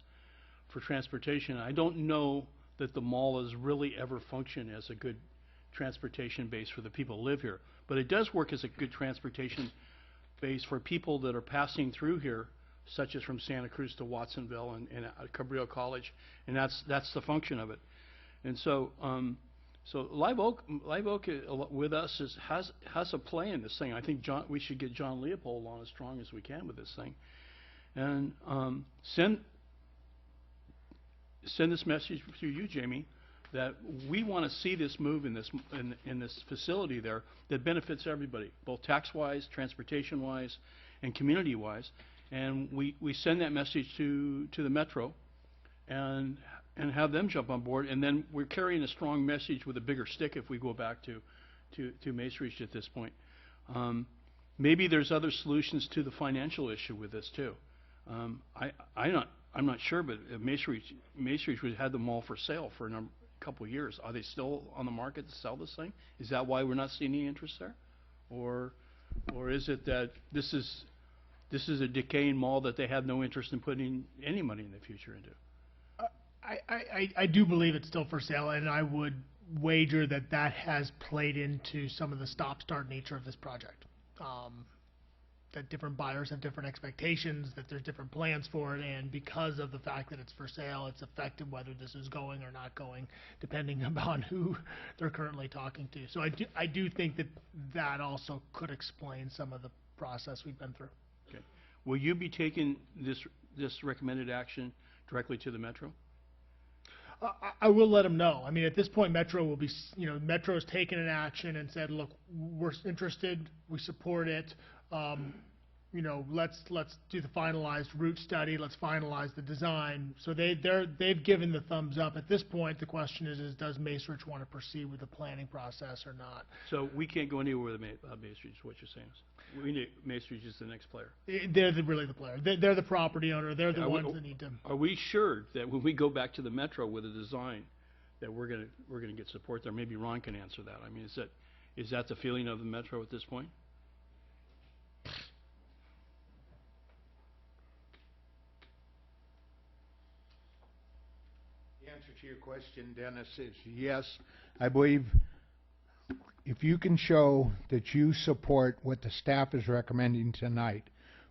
[SPEAKER 10] for transportation, I don't know that the mall has really ever functioned as a good transportation base for the people who live here. But it does work as a good transportation base for people that are passing through here, such as from Santa Cruz to Watsonville and Cabrillo College, and that's the function of it. And so, so Live Oak with us has a play in this thing. I think we should get John Leopold on as strong as we can with this thing, and send this message through you, Jamie, that we want to see this move in this facility there that benefits everybody, both tax-wise, transportation-wise, and community-wise. And we send that message to the Metro and have them jump on board. And then we're carrying a strong message with a bigger stick if we go back to Macerich at this point. Maybe there's other solutions to the financial issue with this too. I'm not sure, but Macerich had them all for sale for a couple of years. Are they still on the market to sell this thing? Is that why we're not seeing any interest there? Or is it that this is a decaying mall that they have no interest in putting any money in the future into?
[SPEAKER 7] I do believe it's still for sale, and I would wager that has played into some of the stop-start nature of this project. That different buyers have different expectations, that there's different plans for it, and because of the fact that it's for sale, it's affected whether this is going or not going, depending upon who they're currently talking to. So I do think that also could explain some of the process we've been through.
[SPEAKER 10] Okay. Will you be taking this recommended action directly to the Metro?
[SPEAKER 7] I will let them know. I mean, at this point, Metro will be, Metro's taken an action and said, look, we're interested, we support it. Let's do the finalized route study. Let's finalize the design. So they've given the thumbs up. At this point, the question is does Macerich want to proceed with the planning process or not?
[SPEAKER 10] So we can't go anywhere with Macerich, is what you're saying. Macerich is the next player.
[SPEAKER 7] They're really the player. They're the property owner. They're the ones that need to.
[SPEAKER 10] Are we sure that when we go back to the Metro with a design that we're gonna get support there? Maybe Ron can answer that. I mean, is that the feeling of the Metro at this point?
[SPEAKER 8] The answer to your question, Dennis, is yes. I believe if you can show that you support what the staff is recommending tonight,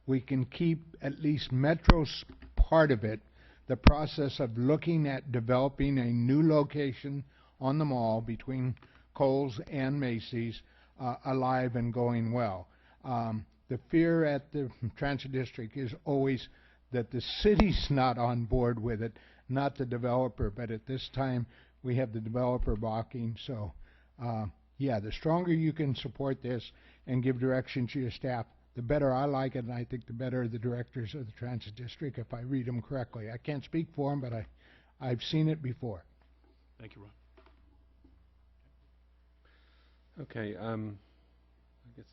[SPEAKER 8] we can keep at least Metro's part of it, the process of looking at developing a new location on the mall between Kohl's and Macy's alive and going well. The fear at the Transit District is always that the city's not on board with it, not the developer, but at this time we have the developer balking. So yeah, the stronger you can support this and give direction to your staff, the better I like it, and I think the better the directors of the Transit District, if I read them correctly. I can't speak for them, but I've seen it before.
[SPEAKER 10] Thank you, Ron.
[SPEAKER 1] Okay, I guess,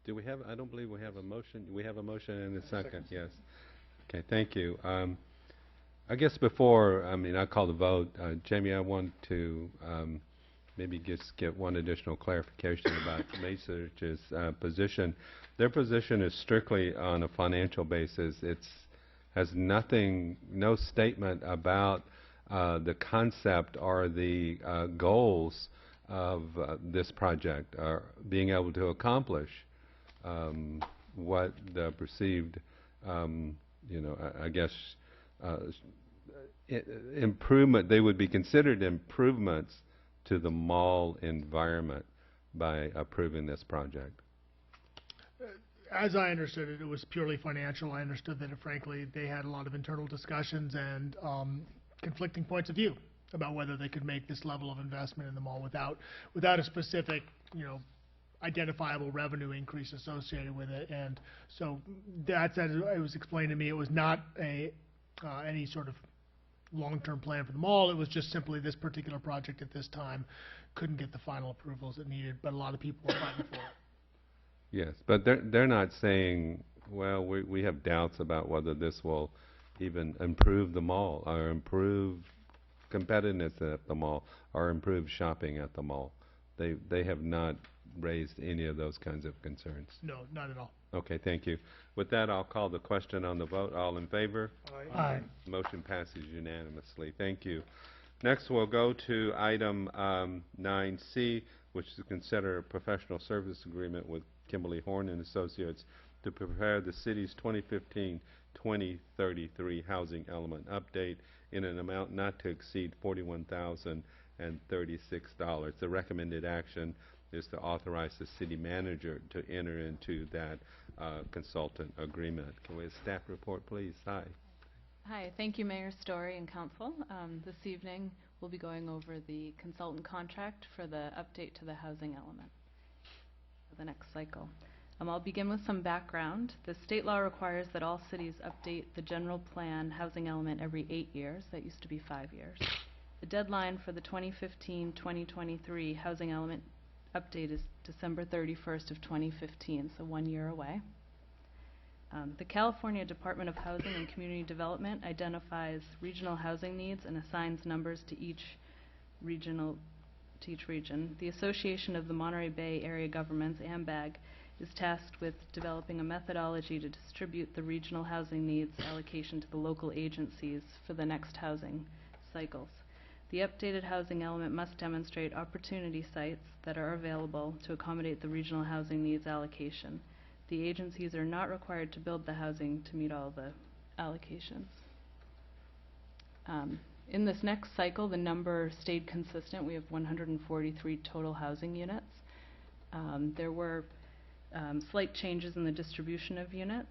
[SPEAKER 1] do we have, I don't believe we have a motion. We have a motion and a second, yes. Okay, thank you. I guess before, I call the vote, Jamie, I want to maybe just get one additional clarification about Macerich's position. Their position is strictly on a financial basis. It has nothing, no statement about the concept or the goals of this project, or being able to accomplish what the perceived, I guess, improvement, they would be considered improvements to the mall environment by approving this project.
[SPEAKER 7] As I understood it, it was purely financial. I understood that, frankly, they had a lot of internal discussions and conflicting points of view about whether they could make this level of investment in the mall without a specific, identifiable revenue increase associated with it. And so that's, as it was explained to me, it was not any sort of long-term plan for the mall. It was just simply this particular project at this time couldn't get the final approvals it needed, but a lot of people were fighting for it.
[SPEAKER 1] Yes, but they're not saying Well, we have doubts about whether this will even improve the mall or improve competitiveness at the mall or improve shopping at the mall. They have not raised any of those kinds of concerns.
[SPEAKER 7] No, not at all.
[SPEAKER 1] Okay, thank you. With that, I'll call the question on the vote. All in favor?
[SPEAKER 12] Aye.
[SPEAKER 1] Motion passes unanimously. Thank you. Next, we'll go to item 9C, which is to consider a professional service agreement with Kimberly Horn and Associates to prepare the city's 2015-2033 housing element update in an amount not to exceed $41,036. The recommended action is to authorize the city manager to enter into that consultant agreement. Can we have staff report, please? Hi.
[SPEAKER 3] Hi, thank you, Mayor Story and Council. This evening, we'll be going over the consultant contract for the update to the housing element for the next cycle. I'll begin with some background. The state law requires that all cities update the general plan housing element every 8 years. That used to be 5 years. The deadline for the 2015-2023 housing element update is December 31st of 2015, so 1 year away. The California Department of Housing and Community Development identifies regional housing needs and assigns numbers to each region. The Association of the Monterey Bay Area Governments, AMBAG, is tasked with developing a methodology to distribute the regional housing needs allocation to the local agencies for the next housing cycles. The updated housing element must demonstrate opportunity sites that are available to accommodate the regional housing needs allocation. The agencies are not required to build the housing to meet all the allocations. In this next cycle, the number stayed consistent. We have 143 total housing units. There were slight changes in the distribution of units,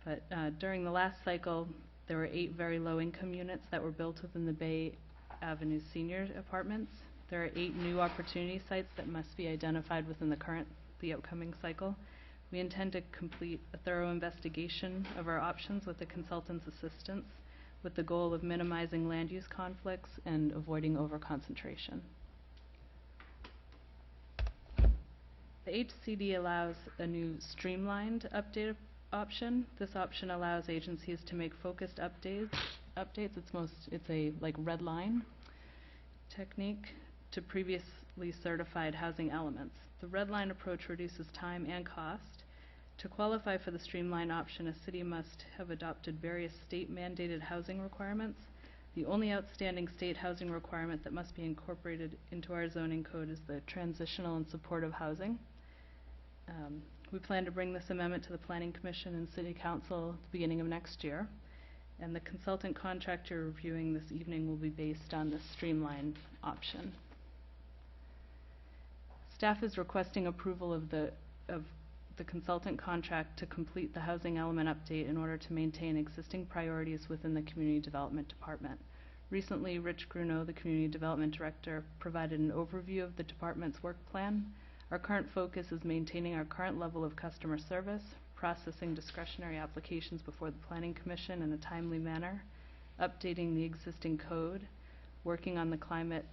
[SPEAKER 3] but during the last cycle, there were 8 very low-income units that were built within the Bay Avenue senior apartments. There are 8 new opportunity sites that must be identified within the upcoming cycle. We intend to complete a thorough investigation of our options with the consultant's assistance, with the goal of minimizing land use conflicts and avoiding overconcentration. The HCD allows a new streamlined update option. This option allows agencies to make focused updates. It's a red line technique to previously certified housing elements. The red line approach reduces time and cost. To qualify for the streamlined option, a city must have adopted various state-mandated housing requirements. The only outstanding state housing requirement that must be incorporated into our zoning code is the transitional and supportive housing. We plan to bring this amendment to the Planning Commission and City Council at the beginning of next year. And the consultant contract you're reviewing this evening will be based on the streamlined option. Staff is requesting approval of the consultant contract to complete the housing element update in order to maintain existing priorities within the Community Development Department. Recently, Rich Grunow, the Community Development Director, provided an overview of the department's work plan. Our current focus is maintaining our current level of customer service, processing discretionary applications before the Planning Commission in a timely manner, updating the existing code, working on the climate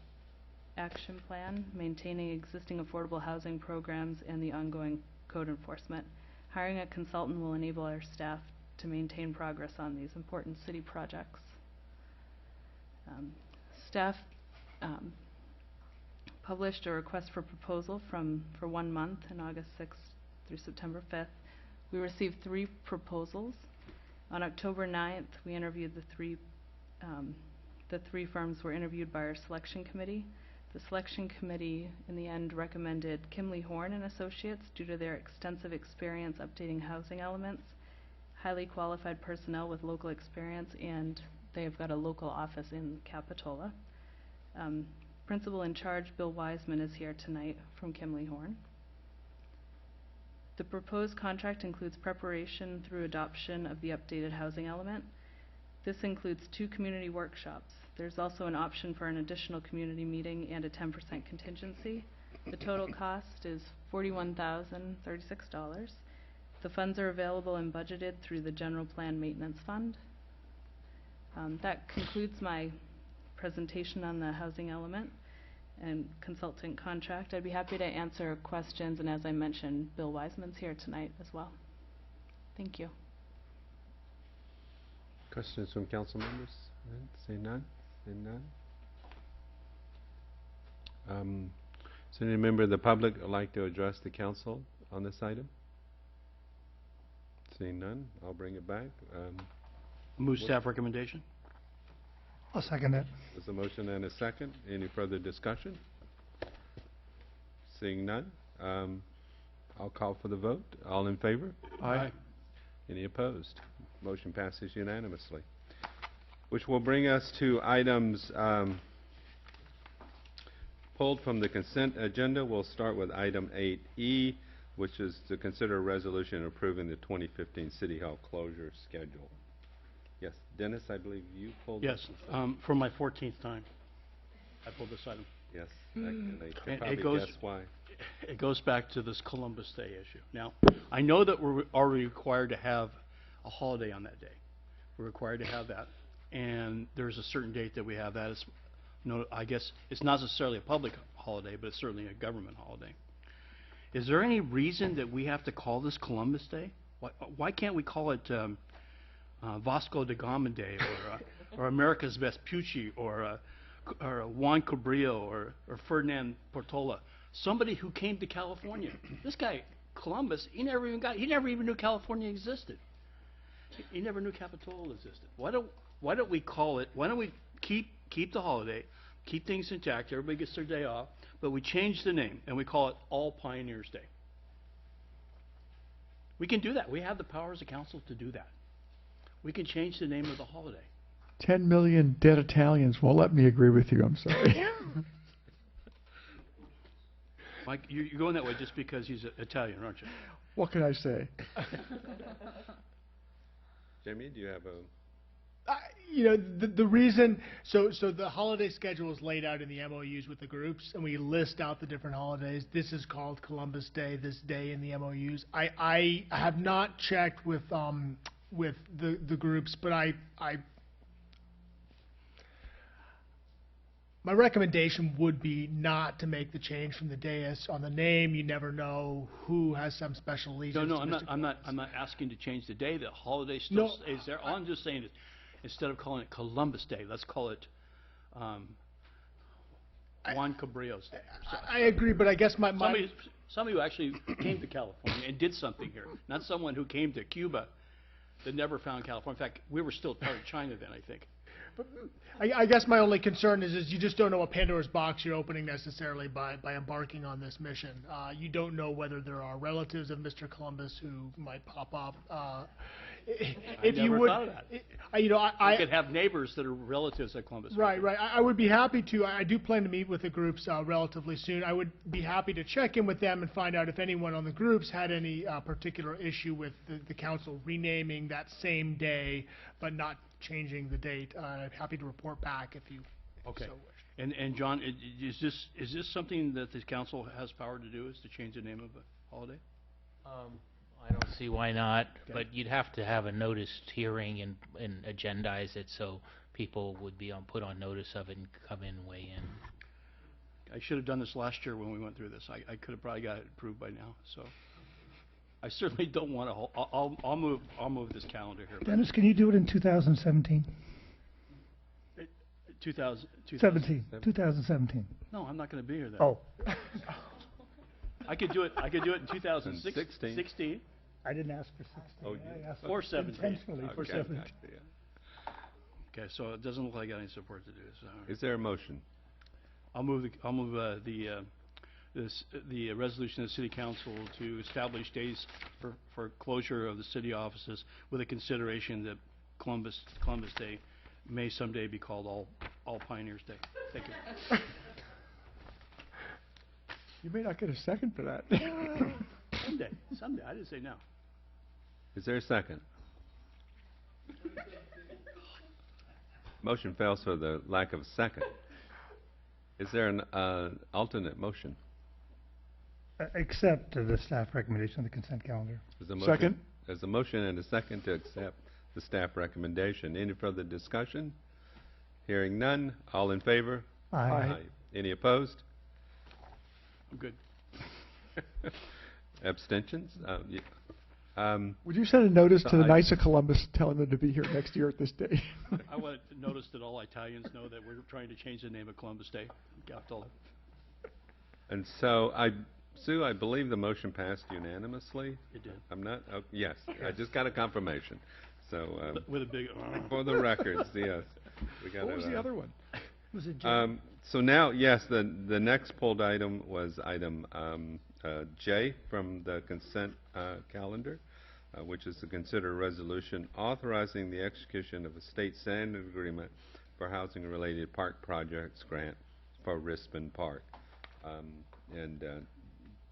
[SPEAKER 3] action plan, maintaining existing affordable housing programs, and the ongoing code enforcement. Hiring a consultant will enable our staff to maintain progress on these important city projects. Staff published a request for proposal for 1 month in August 6th through September 5th. We received 3 proposals. On October 9th, we interviewed the three firms were interviewed by our selection committee. The selection committee, in the end, recommended Kimley Horn and Associates due to their extensive experience updating housing elements, highly qualified personnel with local experience, and they have got a local office in Capitola. Principal in charge, Bill Wiseman, is here tonight from Kimley Horn. The proposed contract includes preparation through adoption of the updated housing element. This includes 2 community workshops. There's also an option for an additional community meeting and a 10% contingency. The total cost is $41,036. The funds are available and budgeted through the General Plan Maintenance Fund. That concludes my presentation on the housing element and consultant contract. I'd be happy to answer questions, and as I mentioned, Bill Wiseman's here tonight as well. Thank you.
[SPEAKER 1] Questions from council members? None? Say none? Say none? Does any member of the public would like to address the council on this item? Seeing none, I'll bring it back.
[SPEAKER 10] Move staff recommendation.
[SPEAKER 12] I'll second that.
[SPEAKER 1] There's a motion and a second. Any further discussion? Seeing none, I'll call for the vote. All in favor?
[SPEAKER 5] Aye.
[SPEAKER 1] Any opposed? Motion passes unanimously. Which will bring us to items pulled from the consent agenda. We'll start with item 8E, which is to consider a resolution approving the 2015 City Hall closure schedule. Yes, Dennis, I believe you pulled
[SPEAKER 10] Yes,
[SPEAKER 1] this.
[SPEAKER 10] for my 14th time, I pulled this item.
[SPEAKER 1] Yes, I can
[SPEAKER 10] And
[SPEAKER 1] probably
[SPEAKER 10] it goes-
[SPEAKER 1] guess why.
[SPEAKER 10] It goes back to this Columbus Day issue. Now, I know that we're already required to have a holiday on that day. We're required to have that, and there's a certain date that we have that. It's, no, I guess it's not necessarily a public holiday, but it's certainly a government holiday. Is there any reason that we have to call this Columbus Day? Why can't we call it Vasco da Gama Day, or America's Vespucci, or Juan Cabrillo, or Ferdinand Portola? Somebody who came to California. This guy, Columbus, he never even knew California existed. He never knew Capitola existed. Why don't we call it, why don't we keep the holiday, keep things intact, everybody gets their day off, but we change the name and we call it All Pioneers Day. We can do that. We have the power as a council to do that. We can change the name of the holiday.
[SPEAKER 5] 10 million dead Italians won't let me agree with you, I'm sorry.
[SPEAKER 10] Mike, you're going that way just because he's Italian, aren't you?
[SPEAKER 5] What can I say?
[SPEAKER 1] Jamie, do you have a...
[SPEAKER 7] You know, the reason, so the holiday schedule is laid out in the MOUs with the groups, and we list out the different holidays. This is called Columbus Day, this day in the MOUs. I have not checked with the groups, but my recommendation would be not to make the change from the dais on the name. You never know who has some special allegiance.
[SPEAKER 10] No,
[SPEAKER 7] to Mr.
[SPEAKER 10] I'm not asking to change the day. The holiday still stays there. All I'm just saying is, instead of calling it Columbus Day, let's call it Juan Cabrillo's Day.
[SPEAKER 7] I agree, but I guess
[SPEAKER 10] somebody who actually came to California and did something here, not someone who came to Cuba that never found California. In fact, we were still part of China then, I think.
[SPEAKER 7] I guess my only concern is you just don't know what Pandora's box you're opening necessarily by embarking on this mission. You don't know whether there are relatives of Mr. Columbus who might pop up. If you would,
[SPEAKER 10] thought of that.
[SPEAKER 7] You know,
[SPEAKER 10] We could have neighbors that are relatives of Columbus.
[SPEAKER 7] Right. I would be happy to. I do plan to meet with the groups relatively soon. I would be happy to check in with them and find out if anyone on the groups had any particular issue with the council renaming that same day, but not changing the date. I'm happy to report back if you
[SPEAKER 10] Okay.
[SPEAKER 7] so wish.
[SPEAKER 10] And John, is this something that the council has power to do, is to change the name of a holiday?
[SPEAKER 9] I don't see why not, but you'd have to have a noticed hearing and agendize it so people would be put on notice of it and come in and weigh in.
[SPEAKER 10] I should have done this last year when we went through this. I could have probably got it approved by now, so. I certainly don't want to, I'll move this calendar here.
[SPEAKER 12] Dennis, can you do it in 2017? 2017.
[SPEAKER 10] No, I'm not going to be here then.
[SPEAKER 12] Oh.
[SPEAKER 10] I could do it in 2016.
[SPEAKER 12] I didn't ask for 16.
[SPEAKER 1] Oh,
[SPEAKER 12] I asked
[SPEAKER 10] or 17.
[SPEAKER 12] Intentionally for 17.
[SPEAKER 10] Okay, so it doesn't look like I got any support to do this.
[SPEAKER 1] Is there a motion?
[SPEAKER 10] I'll move the resolution of the City Council to establish days for closure of the city offices with a consideration that Columbus Day may someday be called All Pioneers Day. Thank you.
[SPEAKER 5] You may not get a second for that.
[SPEAKER 10] Someday. I didn't say no.
[SPEAKER 1] Is there a second? Motion fails for the lack of a second. Is there an alternate motion?
[SPEAKER 12] Accept the staff recommendation of the consent calendar.
[SPEAKER 5] Second.
[SPEAKER 1] There's a motion and a second to accept the staff recommendation. Any further discussion? Hearing none. All in favor?
[SPEAKER 12] Aye.
[SPEAKER 1] Any opposed?
[SPEAKER 10] I'm good.
[SPEAKER 1] Abstentions?
[SPEAKER 5] Would you send a notice
[SPEAKER 1] So
[SPEAKER 5] to the
[SPEAKER 1] I-
[SPEAKER 5] Knights of Columbus telling them to be here next year at this day?
[SPEAKER 10] I want to notice that all Italians know that we're trying to change the name of Columbus Day. Capital.
[SPEAKER 1] And so, Sue, I believe the motion passed unanimously?
[SPEAKER 10] It did.
[SPEAKER 1] I'm not, oh, yes, I just got a confirmation. So,
[SPEAKER 10] With a big.
[SPEAKER 1] for the records, yes. We got
[SPEAKER 5] What was the other one?
[SPEAKER 12] Was it
[SPEAKER 1] So now, yes, the next pulled item was item J from the consent calendar, which is to consider a resolution authorizing the execution of a state standard agreement for housing-related park projects grant for Rispin Park. And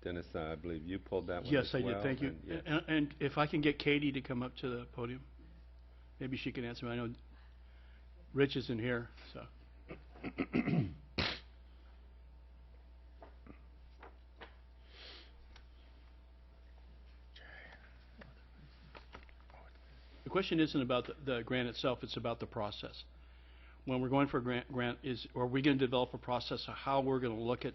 [SPEAKER 1] Dennis, I believe you pulled that one
[SPEAKER 10] Yes,
[SPEAKER 1] as
[SPEAKER 10] I
[SPEAKER 1] well.
[SPEAKER 10] did. Thank you.
[SPEAKER 1] And, yes.
[SPEAKER 10] And if I can get Katie to come up to the podium, maybe she can answer me. I know Rich isn't here, so. The question isn't about the grant itself, it's about the process. When we're going for a grant are we going to develop a process of how we're going to look at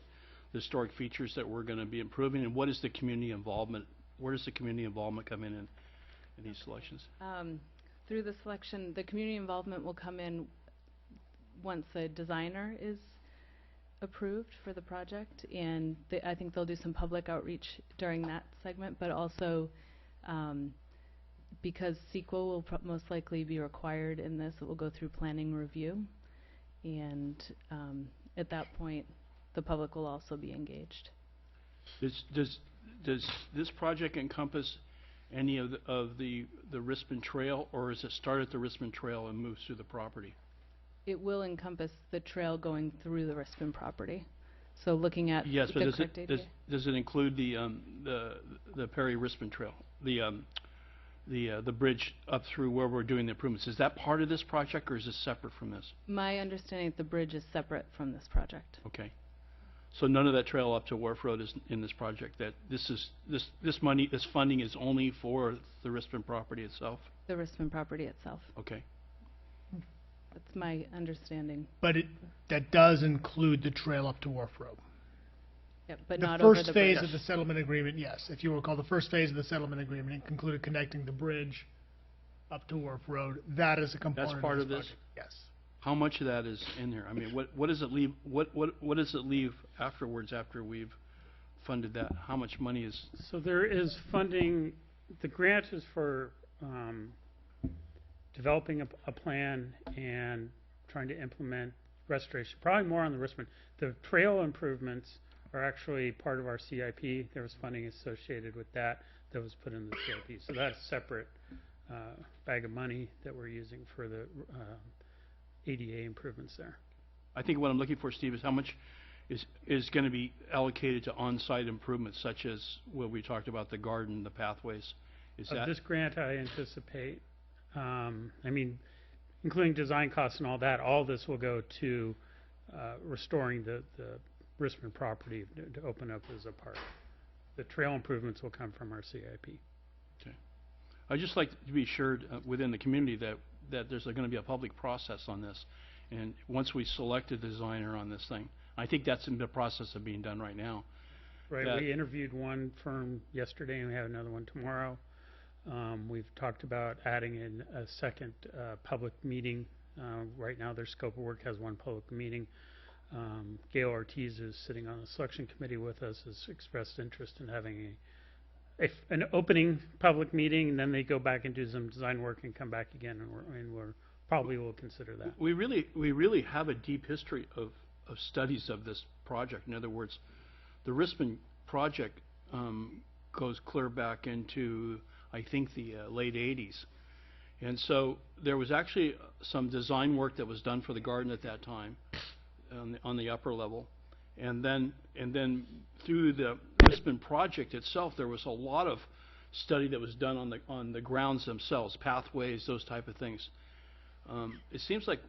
[SPEAKER 10] the historic features that we're going to be improving, and what is the community involvement? Where does the community involvement come in these selections?
[SPEAKER 3] Through the selection, the community involvement will come in once the designer is approved for the project, and I think they'll do some public outreach during that segment, but also because CEQA will most likely be required in this, it will go through planning review, and at that point, the public will also be engaged.
[SPEAKER 10] Does this project encompass any of the Rispin Trail, or is it start at the Rispin Trail and moves through the property?
[SPEAKER 3] It will encompass the trail going through the Rispin property. So looking at
[SPEAKER 10] Yes, but
[SPEAKER 3] the correct ADA.
[SPEAKER 10] does it include the Perry Rispin Trail, the bridge up through where we're doing the improvements? Is that part of this project, or is this separate from this?
[SPEAKER 3] My understanding that the bridge is separate from this project.
[SPEAKER 10] Okay. So none of that trail up to Wharf Road is in this project. That this funding is only for the Rispin property itself.
[SPEAKER 3] The Rispin property itself.
[SPEAKER 10] Okay.
[SPEAKER 3] That's my understanding.
[SPEAKER 7] But that does include the trail up to Wharf Road.
[SPEAKER 3] Yep, but
[SPEAKER 7] The
[SPEAKER 3] not over
[SPEAKER 7] first
[SPEAKER 3] the
[SPEAKER 7] phase
[SPEAKER 3] bridge.
[SPEAKER 7] of the settlement agreement, yes. If you recall, the first phase of the settlement agreement included connecting the bridge up to Wharf Road. That is a component
[SPEAKER 10] That's part of this?
[SPEAKER 7] project. Yes.
[SPEAKER 10] How much of that is in there? I mean, what does it leave? What does it leave afterwards after we've funded that? How much money is?
[SPEAKER 6] So there is funding. The grant is for developing a plan and trying to implement restoration. Probably more on the Rispin. The trail improvements are actually part of our CIP. There was funding associated with that was put in the CIP. So that's a separate bag of money that we're using for the ADA improvements there.
[SPEAKER 10] I think what I'm looking for, Steve, is how much is going to be allocated to on-site improvements, such as what we talked about, the garden, the pathways. Is that
[SPEAKER 6] This grant, I anticipate, I mean, including design costs and all that, all this will go to restoring the Rispin property to open up as a park. The trail improvements will come from our CIP.
[SPEAKER 10] Okay. I'd just like to be assured within the community that there's going to be a public process on this. And once we select a designer on this thing, I think that's in the process of being done right now.
[SPEAKER 6] Right, we interviewed one firm yesterday and we have another one tomorrow. We've talked about adding in a second public meeting. Right now their scope of work has one public meeting. Gail Ortiz is sitting on the selection committee with us, has expressed interest in having an opening public meeting, and then they go back and do some design work and come back again, and we're probably will consider that.
[SPEAKER 10] We really have a deep history of studies of this project. In other words, the Rispin project goes clear back into, I think, the late 80s. And so there was actually some design work that was done for the garden at that time on the upper level. And then through the Rispin project itself, there was a lot of study that was done on the grounds themselves, pathways, those type of things. It seems like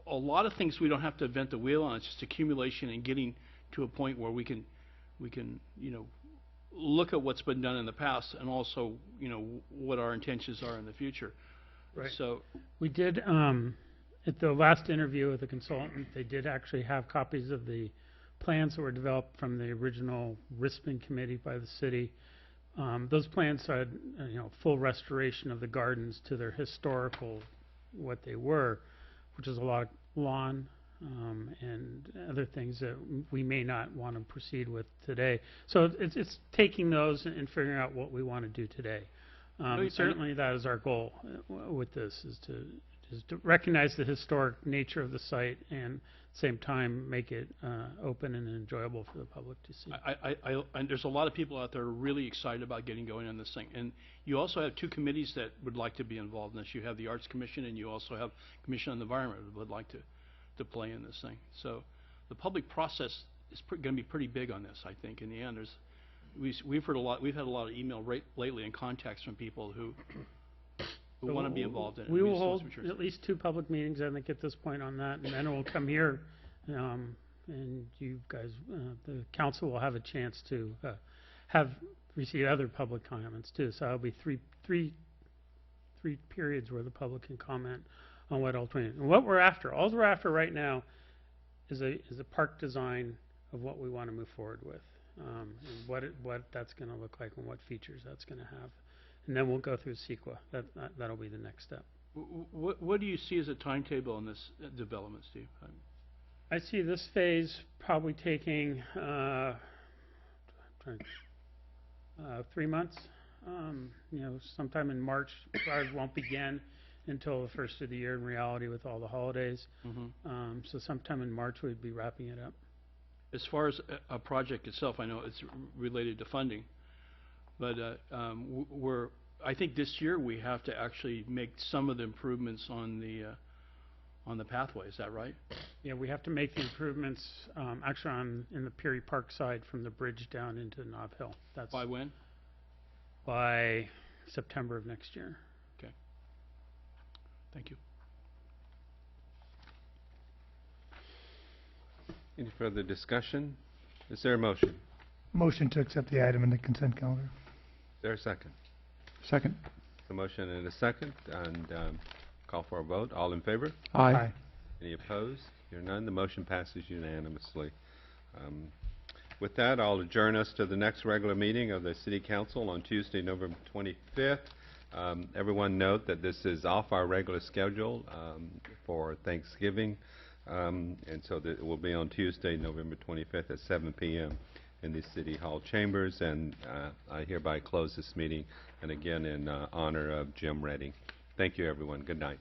[SPEAKER 10] a lot of things we don't have to invent the wheel on. It's just accumulation and getting to a point where we can look at what's been done in the past and also what our intentions are in the future.
[SPEAKER 6] Right.
[SPEAKER 10] So
[SPEAKER 6] we did at the last interview with the consultant, they did actually have copies of the plans that were developed from the original Rispin committee by the city. Those plans had, full restoration of the gardens to their historical, what they were, which is a lot of lawn and other things that we may not want to proceed with today. So it's taking those and figuring out what we want to do today. Certainly that is our goal with this, is to recognize the historic nature of the site and at the same time make it open and enjoyable for the public to see.
[SPEAKER 10] And there's a lot of people out there really excited about getting going on this thing. And you also have two committees that would like to be involved in this. You have the Arts Commission, and you also have Commission on the Environment that would like to play in this thing. So the public process is going to be pretty big on this, I think. In the end, we've had a lot of email lately and contacts from people who want to be involved in it.
[SPEAKER 6] We will hold at least 2 public meetings, I think, at this point on that, and then we'll come here, and you guys, the council will have a chance to receive other public comments too. So that'll be three periods where the public can comment on what alternative. And what we're after, all we're after right now is a park design of what we want to move forward with, and what that's going to look like and what features that's going to have. And then we'll go through CEQA. That'll be the next step.
[SPEAKER 10] What do you see as a timetable on this development, Steve?
[SPEAKER 6] I see this phase probably taking 3 months. Sometime in March. Project won't begin until the first of the year in reality with all the holidays. So sometime in March we'd be wrapping it up.
[SPEAKER 10] As far as a project itself, I know it's related to funding, but I think this year we have to actually make some of the improvements on the pathway. Is that right?
[SPEAKER 6] Yeah, we have to make the improvements actually in the Peary Park side from the bridge down into Nob Hill. That's
[SPEAKER 10] by when?
[SPEAKER 6] By September of next year.
[SPEAKER 10] Okay. Thank you.
[SPEAKER 1] Any further discussion? Is there a motion?
[SPEAKER 12] Motion to accept the item in the consent calendar.
[SPEAKER 1] Is there a second?
[SPEAKER 5] Second.
[SPEAKER 1] A motion and a second, and call for a vote. All in favor?
[SPEAKER 5] Aye.
[SPEAKER 12] Aye.
[SPEAKER 1] Any opposed? Hearing none, the motion passes unanimously. With that, I'll adjourn us to the next regular meeting of the City Council on Tuesday, November 25th. Everyone note that this is off our regular schedule for Thanksgiving, and so that it will be on Tuesday, November 25th at 7 p.m. in the City Hall chambers, and I hereby close this meeting, and again in honor of Jim Redding. Thank you, everyone. Good night.